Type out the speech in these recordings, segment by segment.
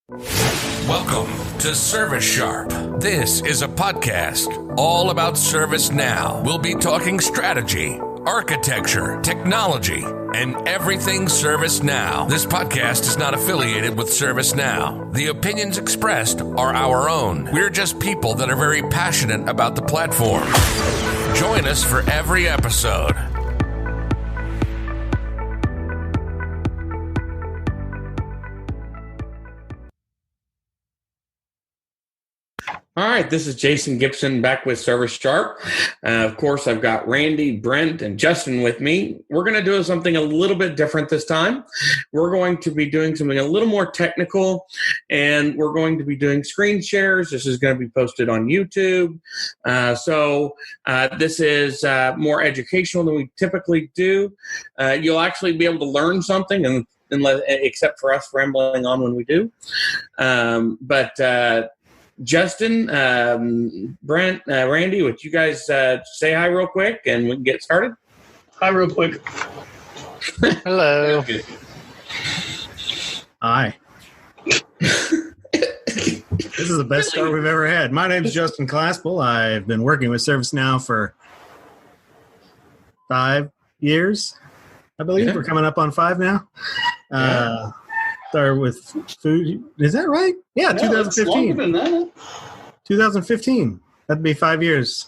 Welcome to ServiceSharp. This is a podcast all about ServiceNow. We'll be talking strategy, architecture, technology, and everything ServiceNow. This podcast is not affiliated with ServiceNow. The opinions expressed are our own. We're just people that are very passionate about the platform. Join us for every episode. All right, this is Jason Gibson back with ServiceSharp. Of course, I've got Randy, Brent, and Justin with me. We're going to do something a little bit different this time. We're going to be doing something a little more technical, and we're going to be doing screen shares. This is going to be posted on YouTube. So this is more educational than we typically do. You'll actually be able to learn something, except for us rambling on when we do. Justin, Brent, Randy, would you guys say hi real quick and we can get started? Hi real quick. Hello. Hi. This is the best start we've ever had. My name is Justin Claspel. I've been working with ServiceNow for 5 years, I believe. Yeah. We're coming up on 5 now. Started with food. Is that right? Yeah, 2015. Longer than that. 2015. That'd be 5 years.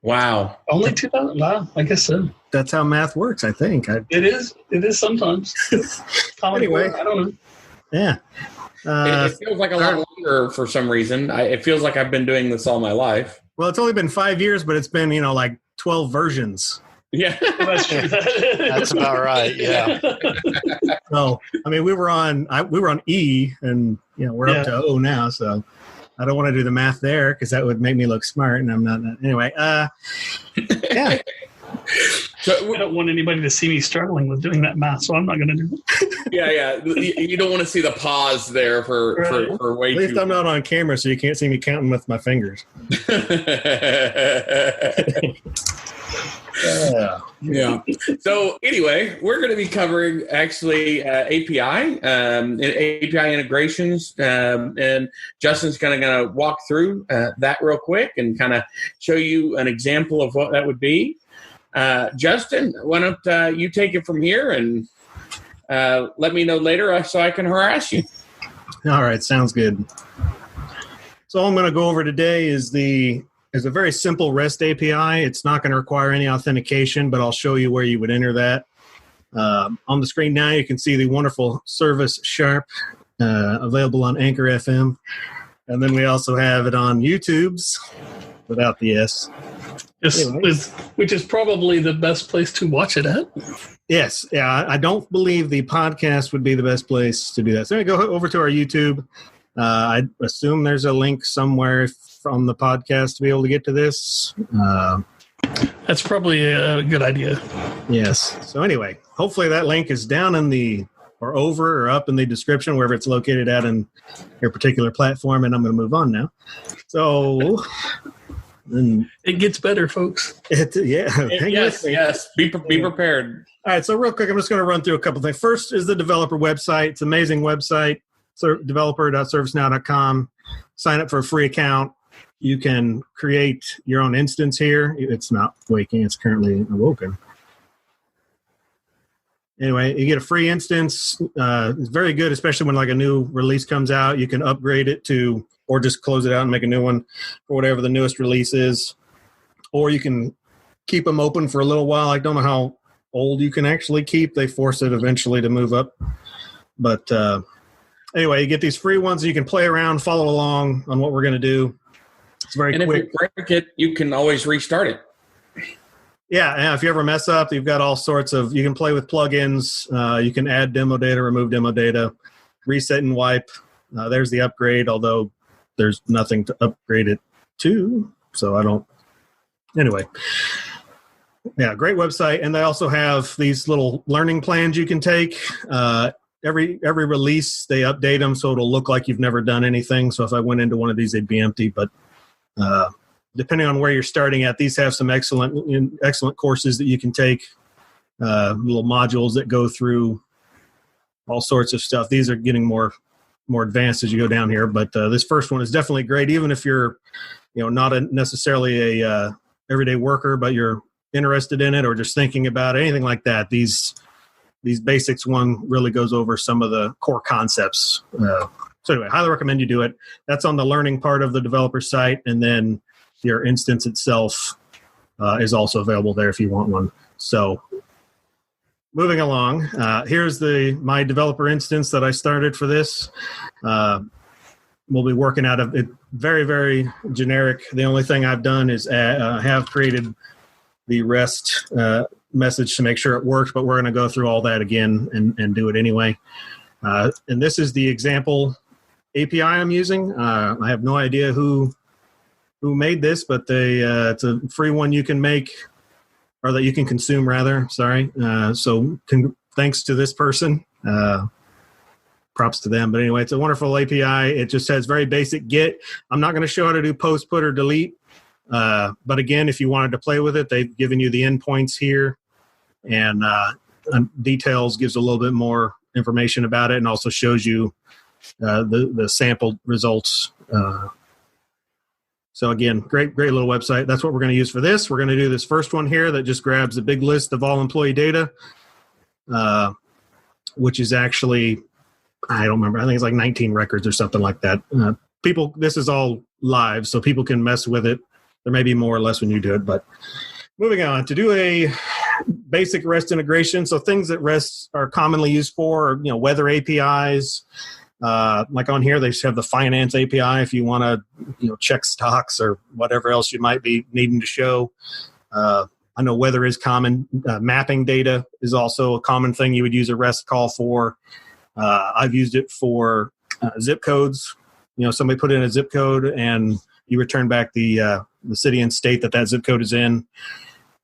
Wow. Only 2000? Wow, I guess so. That's how math works, I think. It is sometimes. Anyway. I don't know. Yeah. It feels like a lot longer for some reason. It feels like I've been doing this all my life. Well, it's only been 5 years, but it's been, like 12 versions. Yeah. That's true. That's about right. Yeah. So, we were on E, and we're up to O now. So, I don't want to do the math there because that would make me look smart, and I'm not. Anyway, yeah. So I don't want anybody to see me struggling with doing that math, so I'm not going to do it. Yeah. You don't want to see the pause there for way too. At least I'm not on camera, so you can't see me counting with my fingers. Yeah. So anyway, we're going to be covering actually API integrations, and Justin's kind of going to walk through that real quick and kind of show you an example of what that would be. Justin, why don't you take it from here and let me know later so I can harass you. All right, sounds good. So all I'm going to go over today is a very simple REST API. It's not going to require any authentication, but I'll show you where you would enter that. On the screen now, you can see the wonderful ServiceSharp available on Anchor FM. And then we also have it on YouTube's without the S. Which is probably the best place to watch it at. Yes. Yeah, I don't believe the podcast would be the best place to do that. So go over to our YouTube. I assume there's a link somewhere from the podcast to be able to get to this. That's probably a good idea. Yes. So anyway, hopefully that link is down in over or up in the description, wherever it's located at in your particular platform. And I'm going to move on now. So it gets better, folks. Yes. Be prepared. All right. So real quick, I'm just going to run through a couple things. First is the developer website. It's an amazing website. Developer.servicenow.com. Sign up for a free account. You can create your own instance here. It's not waking. It's currently awoken. Anyway, you get a free instance. It's very good, especially when a new release comes out. You can upgrade it to, or just close it out and make a new one for whatever the newest release is. Or you can keep them open for a little while. I don't know how old you can actually keep. They force it eventually to move up. But anyway, you get these free ones. So you can play around, follow along on what we're going to do. It's very quick. If you break it, you can always restart it. Yeah, if you ever mess up, you've got all sorts of, you can play with plugins. You can add demo data, remove demo data, reset and wipe. There's the upgrade, although there's nothing to upgrade it to. So I don't, anyway. Yeah, great website. And they also have these little learning plans you can take. Every release, they update them so it'll look like you've never done anything. So if I went into one of these, they'd be empty. But depending on where you're starting at, these have some excellent courses that you can take, little modules that go through all sorts of stuff. These are getting more more advanced as you go down here. But this first one is definitely great, even if you're, not necessarily a everyday worker, but you're interested in it or just thinking about it, anything like that. These basics one really goes over some of the core concepts. So anyway, highly recommend you do it. That's on the learning part of the developer site, and then your instance itself is also available there if you want one. So moving along, here's my developer instance that I started for this. We'll be working out of it. Very, very generic. The only thing I've done is have created the REST message to make sure it works, but we're going to go through all that again and do it anyway. And this is the example API I'm using. I have no idea who made this, but it's a free one you can make, or that you can consume rather. Sorry. So thanks to this person. Props to them. But anyway, it's a wonderful API. It just has very basic Git. I'm not going to show how to do post, put, or delete. But again, if you wanted to play with it, they've given you the endpoints here, and details gives a little bit more information about it, and also shows you the sample results. So again, great little website. That's what we're going to use for this. We're going to do this first one here that just grabs a big list of all employee data, which is actually, I don't remember, I think it's like 19 records or something like that. This is all live, so people can mess with it. There may be more or less when you do it, but moving on to do a basic REST integration. So things that REST are commonly used for are, weather APIs. Like on here, they just have the finance API if you want to, check stocks or whatever else you might be needing to show. I know weather is common. Mapping data is also a common thing you would use a REST call for. I've used it for zip codes. Somebody put in a zip code and you return back the city and state that zip code is in.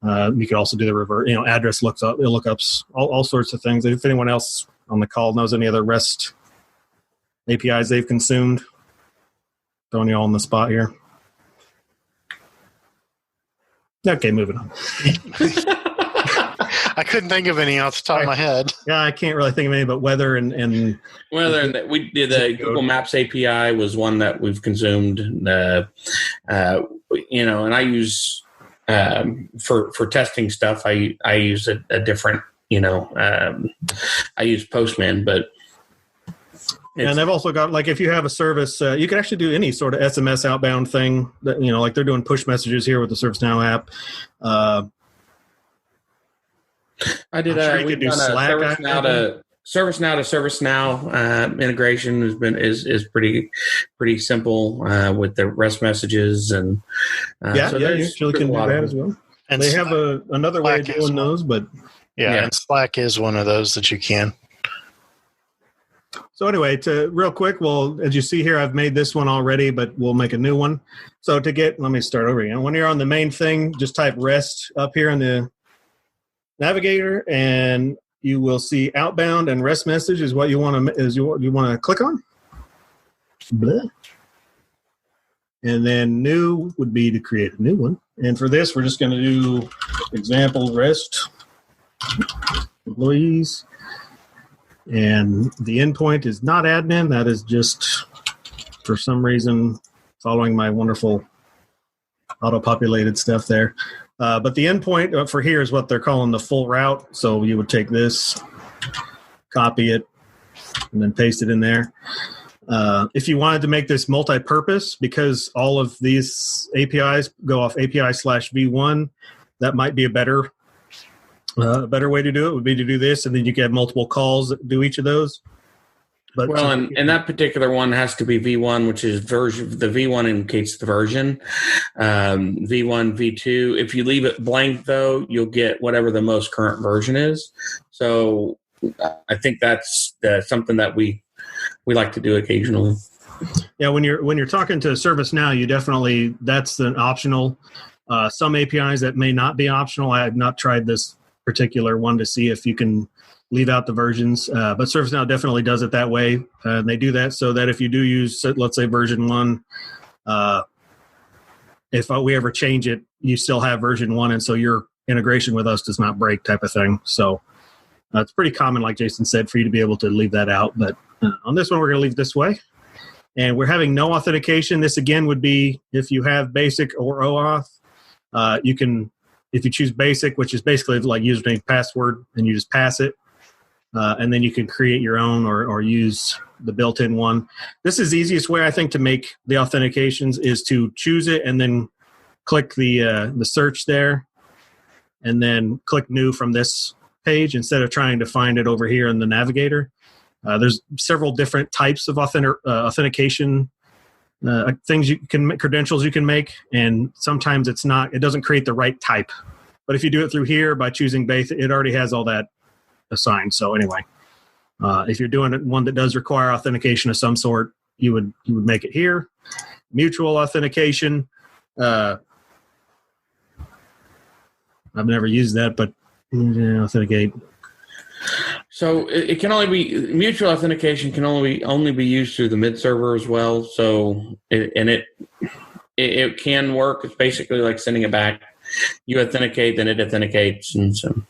You could also do the reverse, address lookups, all sorts of things. If anyone else on the call knows any other REST APIs they've consumed, throwing you all on the spot here. Okay, moving on. I couldn't think of any off the top of my head. Yeah, I can't really think of any, but weather and weather. We did the Google Maps API was one that we've consumed. And I use for testing stuff. I use a different. I use Postman, but. And they've also got, like, if you have a service, you can actually do any sort of SMS outbound thing that, like they're doing push messages here with the ServiceNow app. I did we've done Slack ServiceNow to ServiceNow integration is pretty simple with the REST messages and you actually can do that as well. And they have another way of doing those, but and Slack is one of those that you can. So anyway, real quick, well, as you see here, I've made this one already, but we'll make a new one. So let me start over again. When you're on the main thing, just type REST up here in the navigator, and you will see outbound and REST message is what you want to click on. Blah. And then new would be to create a new one. And for this, we're just going to do example REST employees. And the endpoint is not admin. That is just, for some reason, following my wonderful auto-populated stuff there. But the endpoint for here is what they're calling the full route. So you would take this, copy it, and then paste it in there. If you wanted to make this multi-purpose, because all of these APIs go off API/V1, that might be a better way to do it would be to do this, and then you can have multiple calls that do each of those. But and that particular one has to be V1, which is version. The V1 indicates the version. V1, V2. If you leave it blank, though, you'll get whatever the most current version is. So I think that's something that we like to do occasionally. Yeah, when you're talking to ServiceNow, you definitely, that's an optional. Some APIs that may not be optional. I have not tried this particular one to see if you can leave out the versions, but ServiceNow definitely does it that way. They do that so that if you do use, let's say, version 1, if we ever change it, you still have version 1, and so your integration with us does not break, type of thing. So it's pretty common, like Jason said, for you to be able to leave that out, but On this one, we're going to leave this way. And we're having no authentication. This, again, would be if you have basic or OAuth. You can, if you choose basic, which is basically like username, password, and you just pass it. And then you can create your own or use the built-in one. This is the easiest way, I think, to make the authentications is to choose it and then click the search there and then click new from this page instead of trying to find it over here in the navigator. There's several different types of authentication things you can make, credentials you can make, and sometimes it doesn't create the right type. But if you do it through here by choosing basic, it already has all that assigned. So anyway, if you're doing one that does require authentication of some sort, you would make it here. Mutual authentication. I've never used that, but authenticate. So it can only be mutual authentication can only be used through the mid server as well. So it can work. It's basically like sending it back. You authenticate, then it authenticates, and so.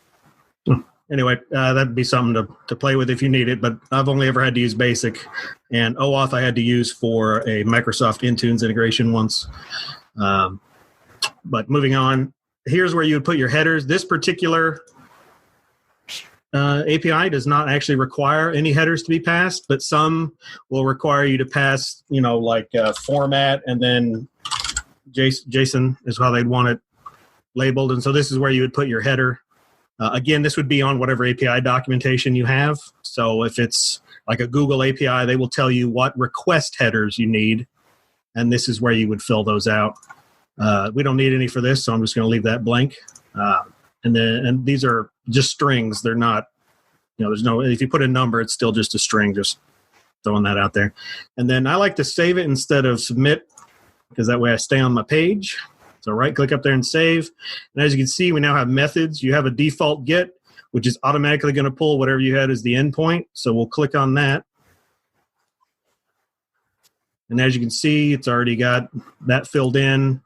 Anyway, that'd be something to play with if you need it, but I've only ever had to use basic. And OAuth I had to use for a Microsoft Intunes integration once. But moving on, here's where you would put your headers. This particular API does not actually require any headers to be passed, but some will require you to pass, like format, and then JSON is how they'd want it labeled. And so this is where you would put your header. Again, this would be on whatever API documentation you have. So if it's like a Google API, they will tell you what request headers you need, and this is where you would fill those out. We don't need any for this, so I'm just going to leave that blank. And these are just strings. They're not, there's no, if you put a number, it's still just a string, just throwing that out there. And then I like to save it instead of submit, because that way I stay on my page. So right click up there and save. And as you can see, we now have methods. You have a default get, which is automatically going to pull whatever you had as the endpoint. So we'll click on that. And as you can see, it's already got that filled in.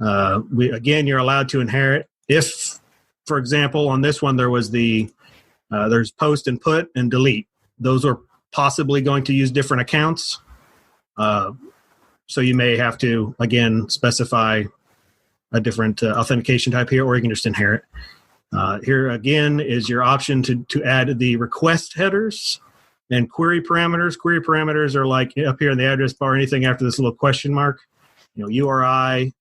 Again, you're allowed to inherit. If, for example, on this one, there was there's post and put and delete. Those are possibly going to use different accounts. So you may have to, again, specify a different authentication type here, or you can just inherit. Here, again, is your option to add the request headers and query parameters. Query parameters are like up here in the address bar, anything after this little question mark. URI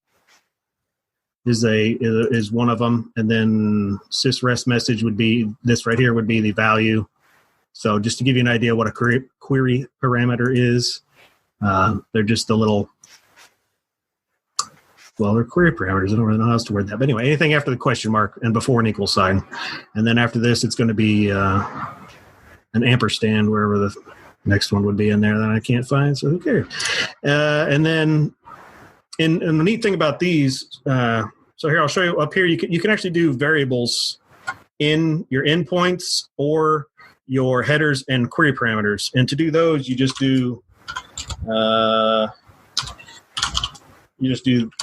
is one of them, and then sysrest message would be this right here, would be the value. So just to give you an idea what a query parameter is, they're just a little, they're query parameters. I don't really know how else to word that. But anyway, anything after the question mark and before an equal sign. And then after this, it's going to be an ampersand, wherever the next one would be in there that I can't find, so who cares? And then and the neat thing about these, so here, I'll show you up here, you can actually do variables in your endpoints or your headers and query parameters. And to do those, you just do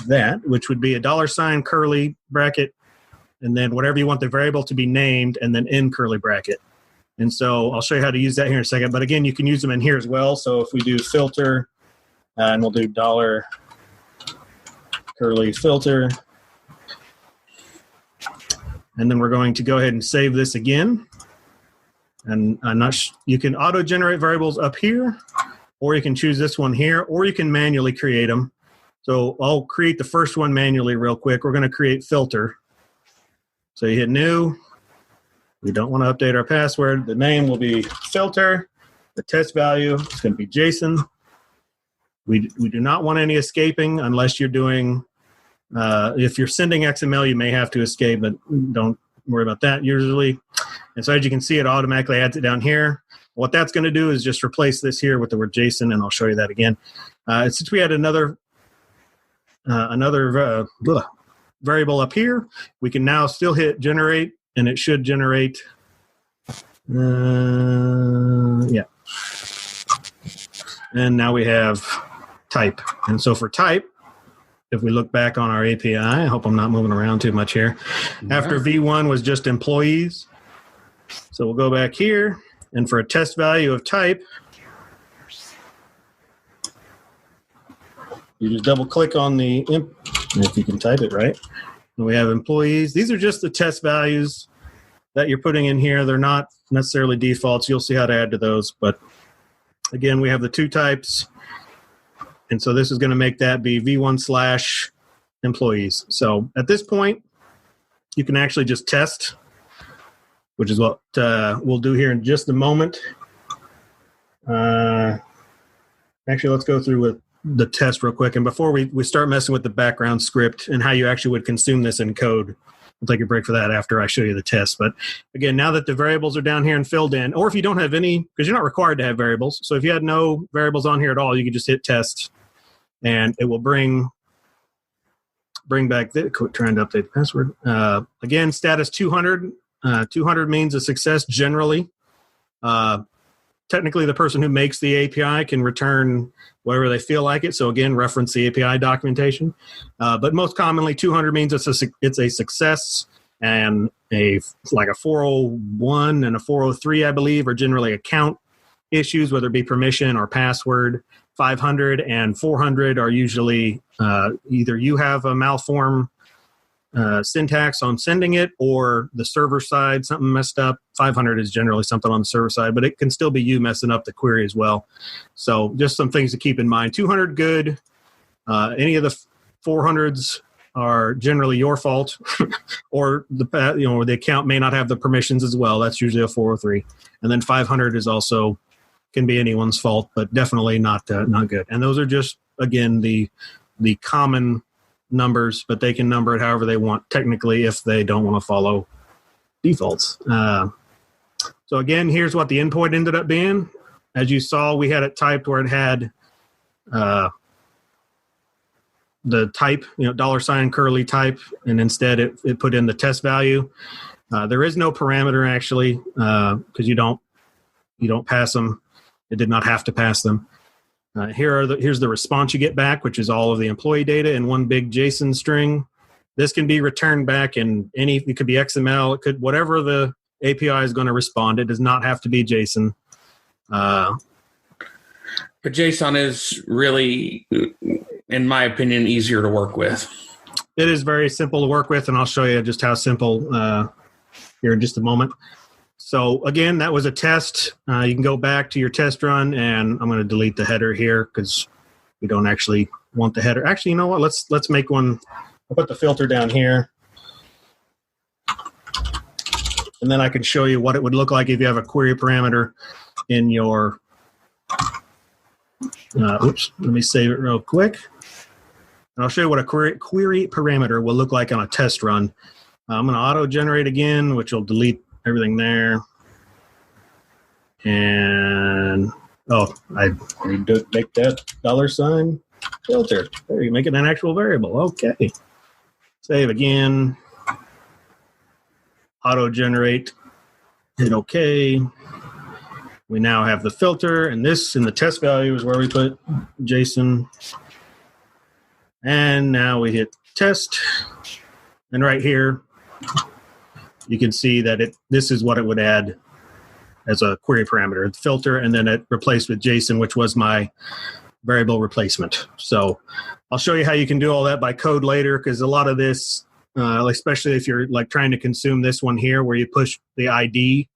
that, which would be a $, curly bracket, and then whatever you want the variable to be named, and then in curly bracket. And so I'll show you how to use that here in a second. But again, you can use them in here as well. So if we do filter, and we'll do $, curly filter, and then we're going to go ahead and save this again. And you can auto-generate variables up here, or you can choose this one here, or you can manually create them. So I'll create the first one manually real quick. We're going to create filter. So you hit new. We don't want to update our password. The name will be filter. The test value is going to be JSON. We do not want any escaping unless you're doing, if you're sending XML, you may have to escape, but don't worry about that usually. And so as you can see, it automatically adds it down here. What that's going to do is just replace this here with the word JSON, and I'll show you that again. Since we had another variable up here, we can now still hit generate, and it should generate. Yeah. And now we have type. And so for type, if we look back on our API, I hope I'm not moving around too much here. After V1 was just employees. So we'll go back here, and for a test value of type, You just double click on if you can type it right. And we have employees. These are just the test values that you're putting in here. They're not necessarily defaults. You'll see how to add to those. But again, we have the two types. And so this is going to make that be v1/employees. So at this point, you can actually just test, which is what we'll do here in just a moment. Actually, let's go through with the test real quick. And before we start messing with the background script and how you actually would consume this in code, we'll take a break for that after I show you the test. But again, now that the variables are down here and filled in, or if you don't have any, because you're not required to have variables. So if you had no variables on here at all, you can just hit test and it will bring back trying to update the password. Again, status 200. 200 means a success generally. Technically, the person who makes the API can return whatever they feel like it. So again, reference the API documentation. But most commonly, 200 means it's a success, and a 401 and a 403, I believe, are generally account issues, whether it be permission or password. 500 and 400 are usually either you have a malform syntax on sending it, or the server side, something messed up. 500 is generally something on the server side, but it can still be you messing up the query as well. So just some things to keep in mind. 200 good. Any of the 400s are generally your fault, or the account may not have the permissions as well. That's usually a 403. And then 500 is also can be anyone's fault, but definitely not good. And those are just, again, the common numbers, but they can number it however they want technically if they don't want to follow defaults. So again, here's what the endpoint ended up being. As you saw, we had it typed where it had the type, $ curly type, and instead it put in the test value. There is no parameter actually, because you don't pass them. It did not have to pass them. Here's the response you get back, which is all of the employee data in one big JSON string. This can be returned back in it could be XML, it could, whatever the API is going to respond. It does not have to be JSON. But JSON is really, in my opinion, easier to work with. It is very simple to work with, and I'll show you just how simple here in just a moment. So again, that was a test. You can go back to your test run, and I'm going to delete the header here because we don't actually want the header. Actually, you know what? Let's make one. I'll put the filter down here, and then I can show you what it would look like if you have a query parameter in your. Let me save it real quick, and I'll show you what a query parameter will look like on a test run. I'm going to auto-generate again, which will delete everything there. And I need to make that $ filter. There, you make it an actual variable. Okay. Save again. Auto generate. Hit OK. We now have the filter, and this in the test value is where we put JSON. And now we hit test. And right here, you can see that this is what it would add as a query parameter, the filter, and then it replaced with JSON, which was my variable replacement. So I'll show you how you can do all that by code later, because a lot of this, especially if you're trying to consume this one here where you push the ID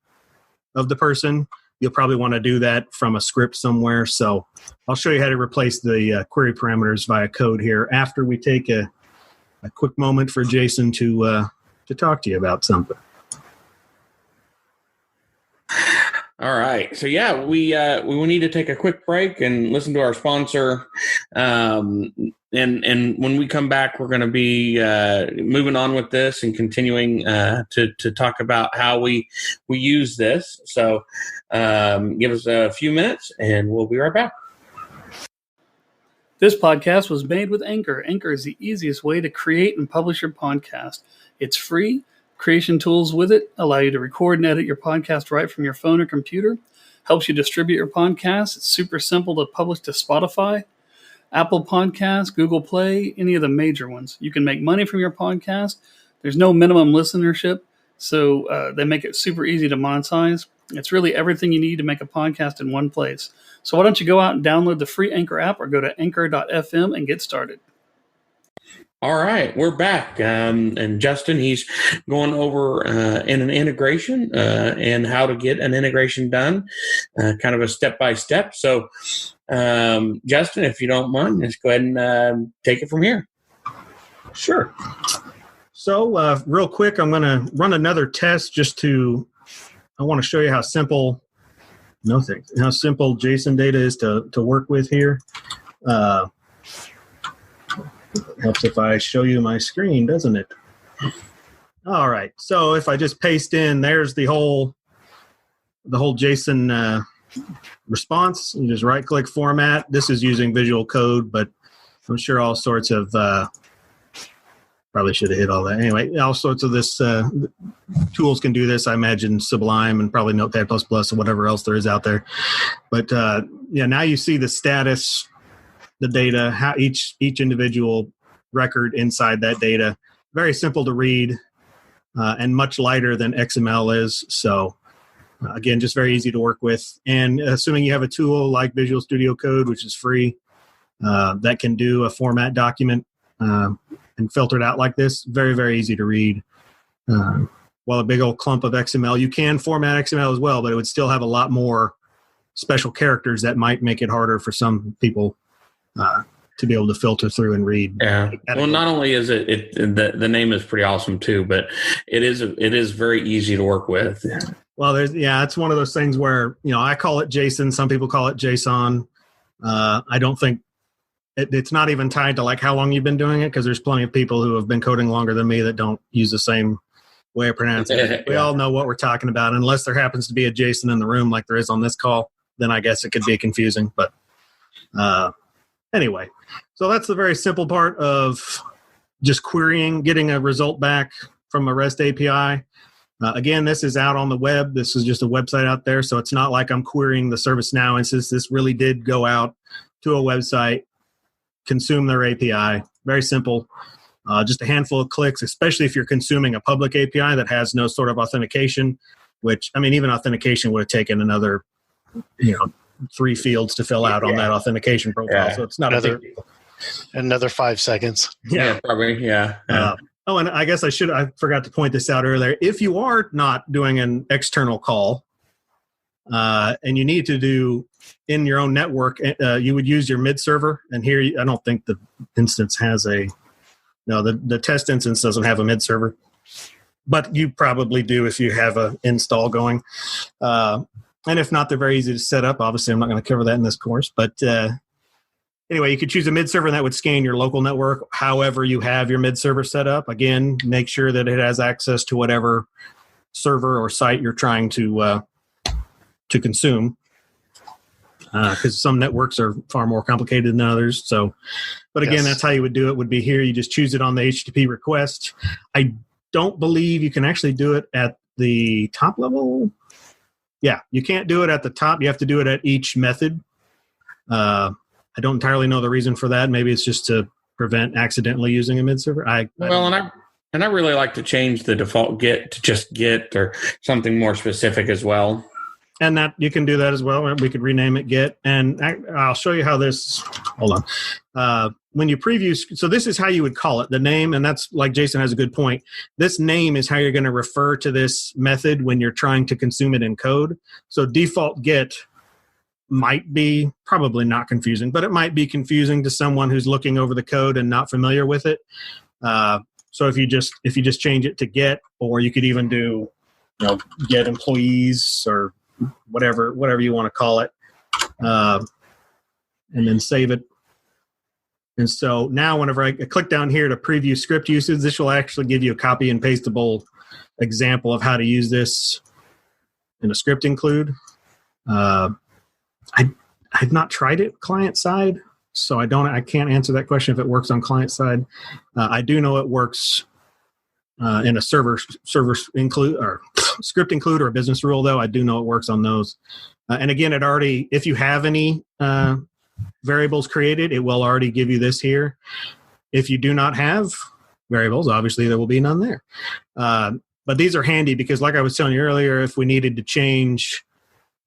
of the person, you'll probably want to do that from a script somewhere. So I'll show you how to replace the query parameters via code here after we take a quick moment for Jason to talk to you about something. All right. So yeah, we will need to take a quick break and listen to our sponsor. And when we come back, we're going to be moving on with this and continuing to talk about how we use this. So give us a few minutes and we'll be right back. This podcast was made with Anchor. Anchor is the easiest way to create and publish your podcast. It's free. Creation tools with it allow you to record and edit your podcast right from your phone or computer. Helps you distribute your podcast. It's super simple to publish to Spotify, Apple Podcasts, Google Play, any of the major ones. You can make money from your podcast. There's no minimum listenership, so they make it super easy to monetize. It's really everything you need to make a podcast in one place. So why don't you go out and download the free Anchor app or go to anchor.fm and get started. All right, we're back. And Justin, he's going over in an integration and how to get an integration done, kind of a step-by-step. So, Justin, if you don't mind, just go ahead and take it from here. Sure. So real quick, I'm going to run another test I want to show you how simple JSON data is to work with here. Helps if I show you my screen, doesn't it? All right. So if I just paste in, there's the whole JSON response. You just right-click format. This is using Visual Code, but I'm sure all sorts of probably should have hit all that. Anyway, all sorts of this tools can do this. I imagine Sublime and probably Notepad++ and whatever else there is out there. But now you see the status, the data, how each individual record inside that data. Very simple to read and much lighter than XML is. So again, just very easy to work with. And assuming you have a tool like Visual Studio Code, which is free, that can do a format document and filter it out like this, very, very easy to read. While a big old clump of XML, you can format XML as well, but it would still have a lot more special characters that might make it harder for some people to be able to filter through and read. Yeah. Well, not only is the name is pretty awesome too, but it is very easy to work with. Yeah. Well, it's one of those things where, I call it JSON. Some people call it JSON. I don't think it's not even tied to like how long you've been doing it, because there's plenty of people who have been coding longer than me that don't use the same way of pronouncing it. We all know what we're talking about, unless there happens to be a JSON in the room like there is on this call. Then I guess it could be confusing. But anyway, so that's the very simple part of just querying, getting a result back from a REST API. Again, this is out on the web. This is just a website out there, so it's not like I'm querying the ServiceNow instance. This really did go out to a website, consume their API. Very simple. Just a handful of clicks, especially if you're consuming a public API that has no sort of authentication, which, even authentication would have taken another, 3 fields to fill out on that authentication profile. Yeah. So it's not another 5 seconds. Yeah, probably. Yeah. And I guess I forgot to point this out earlier. If you are not doing an external call, and you need to do in your own network, you would use your mid server. And here, I don't think the instance has the test instance doesn't have a mid server, but you probably do if you have an install going. And if not, they're very easy to set up. Obviously, I'm not going to cover that in this course, but anyway, you could choose a mid server that would scan your local network. However you have your mid server set up, again, make sure that it has access to whatever server or site you're trying to consume, because some networks are far more complicated than others. So, but again, That's how you would do it. Would be here. You just choose it on the HTTP request. I don't believe you can actually do it at the top level. Yeah, you can't do it at the top. You have to do it at each method. I don't entirely know the reason for that. Maybe it's just to prevent accidentally using a mid server. I really like to change the default get to just get or something more specific as well. And that you can do that as well. We could rename it get. And I'll show you how this, hold on. When you preview, so this is how you would call it, the name. And that's like Jason has a good point. This name is how you're going to refer to this method when you're trying to consume it in code. So default get might be probably not confusing, but it might be confusing to someone who's looking over the code and not familiar with it. So if you just change it to get, or you could even do, get employees or whatever you want to call it, and then save it. And so now whenever I click down here to preview script usage, this will actually give you a copy and pastable example of how to use this in a script include. I've not tried it client side, so I can't answer that question if it works on client side. I do know it works in a server include or script include or a business rule, though. I do know it works on those. And again, if you have any variables created, it will already give you this here. If you do not have variables, obviously there will be none there. But these are handy because, like I was telling you earlier, if we needed to change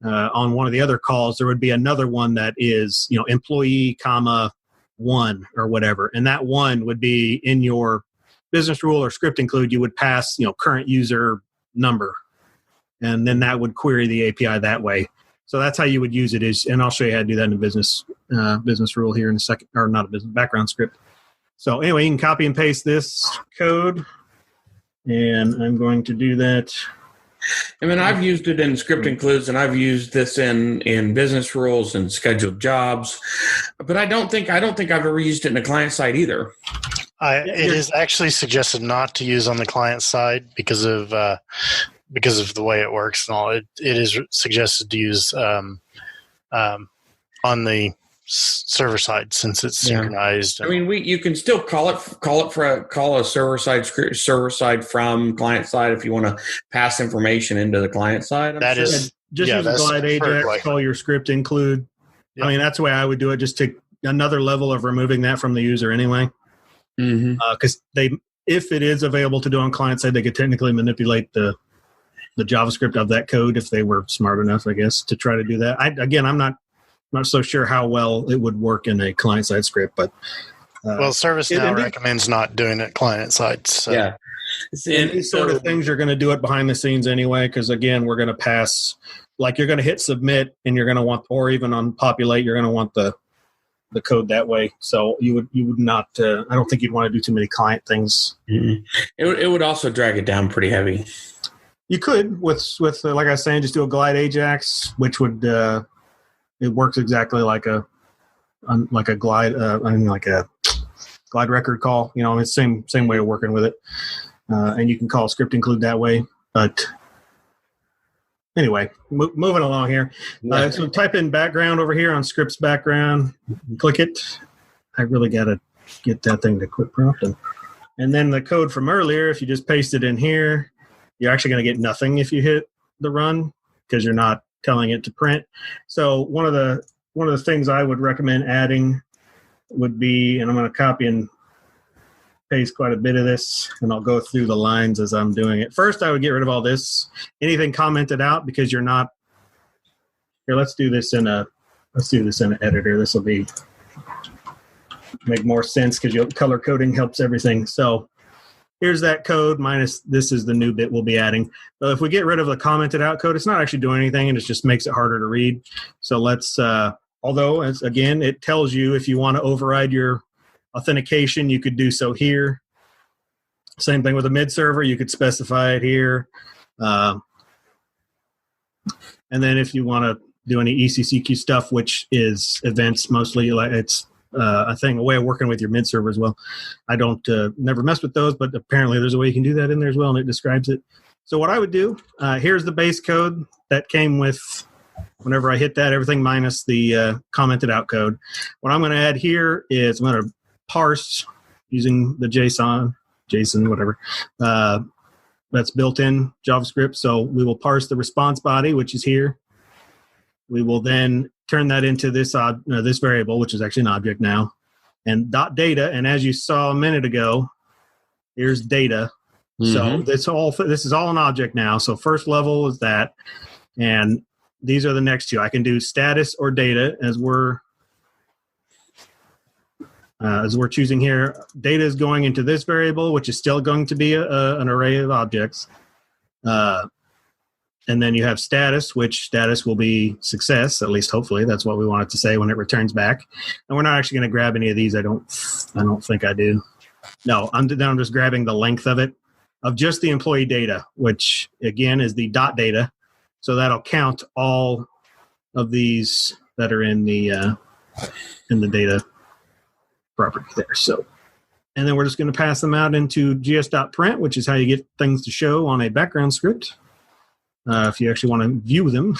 on one of the other calls, there would be another one that is, employee, comma, 1 or whatever. And that 1 would be in your business rule or script include, you would pass, current user number. And then that would query the API that way. So that's how you would use it and I'll show you how to do that in a business rule here in a second, or not a business background script. So anyway, you can copy and paste this code, and I'm going to do that. I mean, I've used it in script includes, and I've used this in business rules and scheduled jobs, but I don't think I've ever used it in a client side either. It is actually suggested not to use on the client side because of the way it works and all. It is suggested to use on the server side since it's synchronized. I mean, you can still call a server side from client side if you want to pass information into the client side. Just use a glide Ajax, call your script include. Yeah. I mean, that's the way I would do it. Just take another level of removing that from the user anyway. Because if it is available to do on client side, they could technically manipulate the JavaScript of that code if they were smart enough, I guess, to try to do that. I'm not so sure how well it would work in a client side script, but ServiceNow recommends not doing it client side. So. Yeah, and these sort of things you're going to do it behind the scenes anyway, because again, we're going to pass, like you're going to hit submit, and you're going to want, or even on populate, you're going to want the code that way. So you would not. I don't think you'd want to do too many client things. Mm-hmm. It would also drag it down pretty heavy. You could with like I was saying, just do a glide Ajax, which would. It works exactly like a glide, like a glide record call. It's same way of working with it, and you can call script include that way. But anyway, moving along here. So type in background over here on scripts background. Click it. I really got to get that thing to quit prompting. And then the code from earlier, if you just paste it in here, you're actually going to get nothing if you hit the run because you're not telling it to print. So one of the things I would recommend adding would be, and I'm going to copy and paste quite a bit of this, and I'll go through the lines as I'm doing it. First, I would get rid of all this, anything commented out, because you're not here. Let's do this in an editor. This will make more sense because color coding helps everything. So here's that code minus this is the new bit we'll be adding. So if we get rid of the commented out code, it's not actually doing anything, and it just makes it harder to read. So let's, although again, it tells you if you want to override your authentication, you could do so here. Same thing with a mid server, you could specify it here. And then if you want to do any ECCQ stuff, which is events mostly, like it's a way of working with your mid server as well. I don't never mess with those, but apparently there's a way you can do that in there as well, and it describes it. So what I would do, here's the base code that came with whenever I hit that, everything minus the commented out code. What I'm going to add here is I'm going to parse using the JSON, whatever, that's built in JavaScript. So we will parse the response body, which is here. We will then turn that into this variable, which is actually an object now, and .data. And as you saw a minute ago, here's data. Mm-hmm. So this is all an object now. So first level is that, and these are the next two. I can do status or data as we're choosing here. Data is going into this variable, which is still going to be an array of objects. And then you have status, which status will be success, at least hopefully. That's what we want it to say when it returns back. And we're not actually going to grab any of these. I don't think I do. No, I'm just grabbing the length of it, of just the employee data, which again is the .data. So that'll count all of these that are in the data property there. So, and then we're just going to pass them out into gs.print, which is how you get things to show on a background script. If you actually want to view them.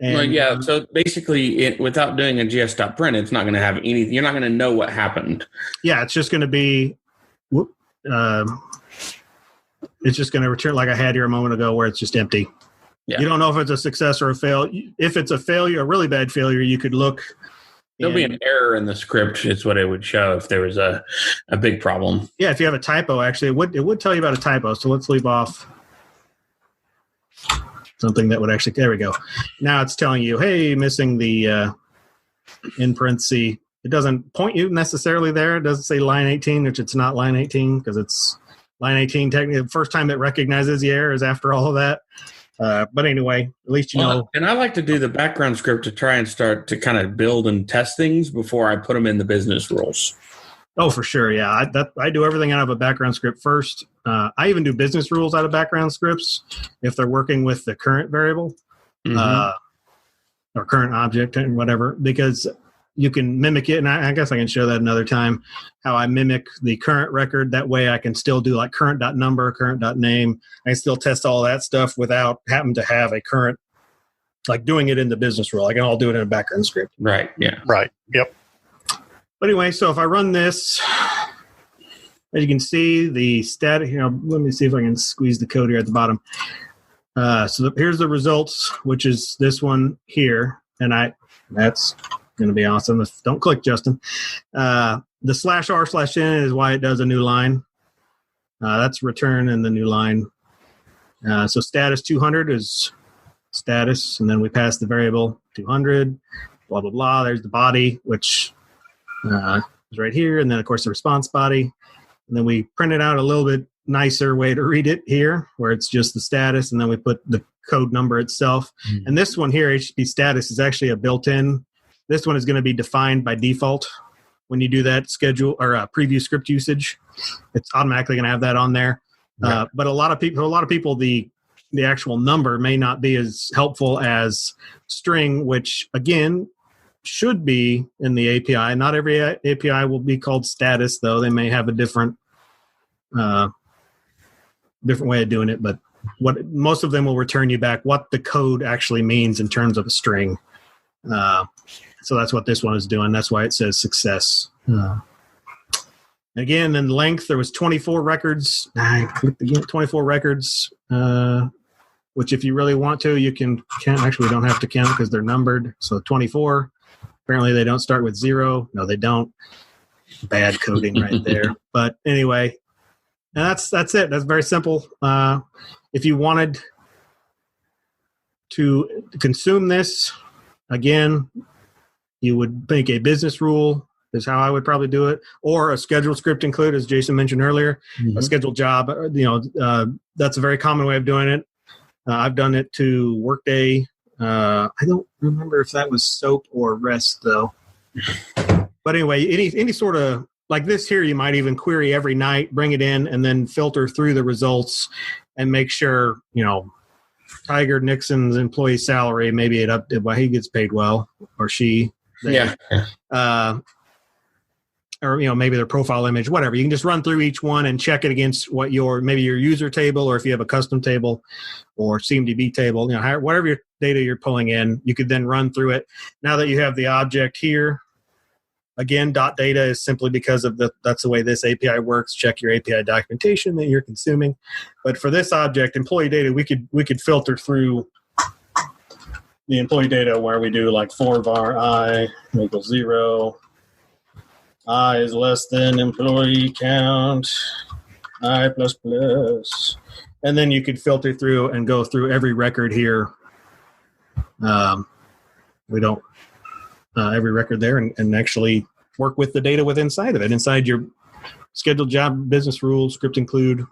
So basically, without doing a gs.print, it's not going to have anything. You're not going to know what happened. Yeah, it's just going to be, it's just going to return like I had here a moment ago where it's just empty. Yeah. You don't know if it's a success or a fail. If it's a failure, a really bad failure, you could look. There'll be an error in the script is what it would show if there was a big problem. Yeah, if you have a typo, actually, it would tell you about a typo. So let's leave off something that would actually, there we go. Now it's telling you, hey, missing the in parentheses. It doesn't point you necessarily there. It doesn't say line 18, which it's not line 18 because it's line 18. Technically, the first time it recognizes the error is after all of that. But anyway, at least you know. And I like to do the background script to try and start to kind of build and test things before I put them in the business rules. Oh, for sure. Yeah. I do everything out of a background script first. I even do business rules out of background scripts if they're working with the current variable or current object and whatever, because you can mimic it. And I guess I can show that another time, how I mimic the current record. That way I can still do like current.number, current.name. I can still test all that stuff without having to have a current, like doing it in the business rule. I can all do it in a background script. Right. Yeah. Right. Yep. But anyway, so if I run this, as you can see, the static, let me see if I can squeeze the code here at the bottom. Here's the results, which is this one here. And that's going to be awesome. Don't click, Justin. The /r/n is why it does a new line. That's return in the new line. So status 200 is status, and then we pass the variable 200, blah, blah, blah. There's the body, which is right here. And then, of course, the response body. And then we print it out a little bit nicer way to read it here, where it's just the status, and then we put the code number itself. Mm-hmm. And this one here, HTTP status, is actually a built-in. This one is going to be defined by default. When you do that schedule or preview script usage, it's automatically going to have that on there. Right. But a lot of people, the actual number may not be as helpful as string, which again should be in the API. Not every API will be called status, though. They may have a different way of doing it. But most of them will return you back what the code actually means in terms of a string. So that's what this one is doing. That's why it says success. Again, in length, there was 24 records. I clicked again, 24 records, which if you really want to, you can count. Actually, we don't have to count because they're numbered. So 24. Apparently, they don't start with 0. No, they don't. Bad coding right there. But anyway, and that's it. That's very simple. If you wanted to consume this, again, you would make a business rule is how I would probably do it, or a scheduled script include, as Jason mentioned earlier, a scheduled job. That's a very common way of doing it. I've done it to Workday. I don't remember if that was SOAP or REST though. But anyway, any sort of like this here, you might even query every night, bring it in, and then filter through the results and make sure, Tiger Nixon's employee salary, maybe he gets paid well, or she. Yeah. Or maybe their profile image, whatever. You can just run through each one and check it against what your user table, or if you have a custom table or CMDB table, whatever your data you're pulling in, you could then run through it. Now that you have the object here, again, .data is simply because of that's the way this API works. Check your API documentation that you're consuming. But for this object, employee data, we could filter through the employee data where we do like for_var I equals 0. I is less than employee count, I ++. And then you could filter through and go through every record here. We don't, every record there and actually work with the data inside of it, inside your scheduled job, business rules, script include.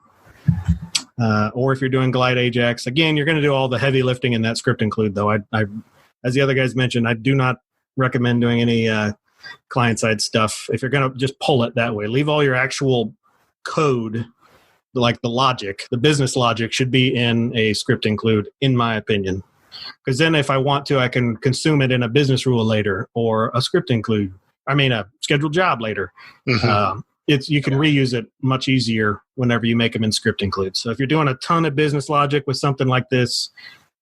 Or if you're doing Glide Ajax, again, you're going to do all the heavy lifting in that script include, though. I as the other guys mentioned, I do not recommend doing any client-side stuff. If you're going to just pull it that way, leave all your actual code, like the logic, the business logic should be in a script include, in my opinion. Because then if I want to, I can consume it in a business rule later or a script include. A scheduled job later. Mm-hmm. You can reuse it much easier whenever you make them in script include. So if you're doing a ton of business logic with something like this,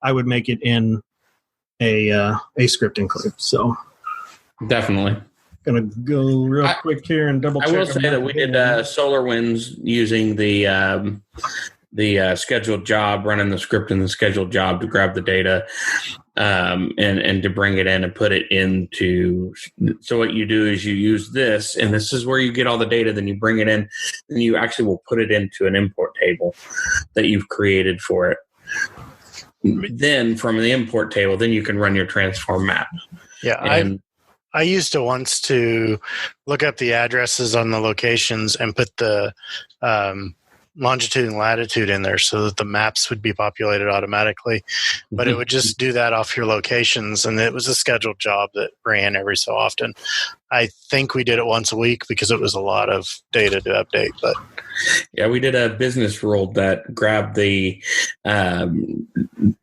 I would make it in a script include. So definitely. Gonna go real quick here and double check. I will say that we did SolarWinds using the scheduled job, running the script in the scheduled job to grab the data and to bring it in and put it into. So what you do is you use this, and this is where you get all the data. Then you bring it in, and you actually will put it into an import table that you've created for it. then from the import table, then you can run your transform map. Yeah, And I used it once to look up the addresses on the locations and put the longitude and latitude in there so that the maps would be populated automatically. But it would just do that off your locations, and it was a scheduled job that ran every so often. I think we did it once a week because it was a lot of data to update. But yeah, we did a business rule that grabbed the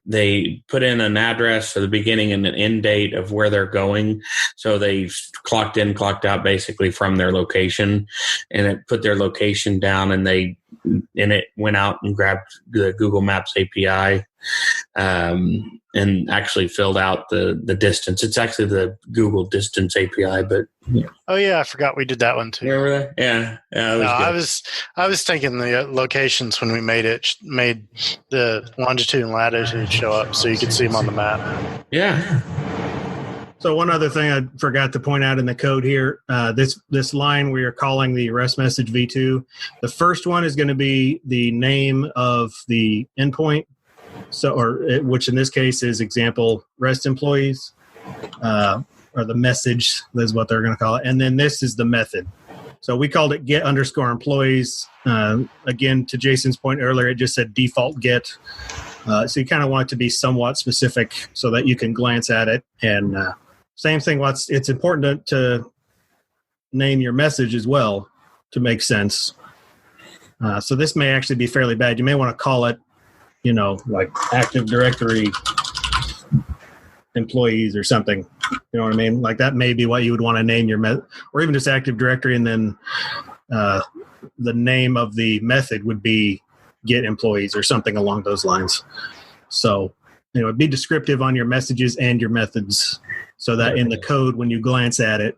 they put in an address for the beginning and an end date of where they're going. So they clocked in, clocked out basically from their location, and it put their location down, and it went out and grabbed the Google Maps API and actually filled out the distance. It's actually the Google Distance API, but yeah. Oh yeah, I forgot we did that one too. Remember that? Yeah, it was good. I was thinking the locations when we made the longitude and latitude show up so you could see them on the map. Yeah. So one other thing I forgot to point out in the code here, this line we are calling the REST message v2. The first one is going to be the name of the endpoint, which in this case is example REST employees, or the message is what they're going to call it. And then this is the method. So we called it get_employees. Again, to Jason's point earlier, it just said default get. So you kind of want it to be somewhat specific so that you can glance at it. And same thing, it's important to name your message as well to make sense. So this may actually be fairly bad. You may want to call it, like Active Directory employees or something. You know what I mean? Like that may be what you would want to name your or even just Active Directory, and then the name of the method would be get employees or something along those lines. So, be descriptive on your messages and your methods so that in the code, when you glance at it,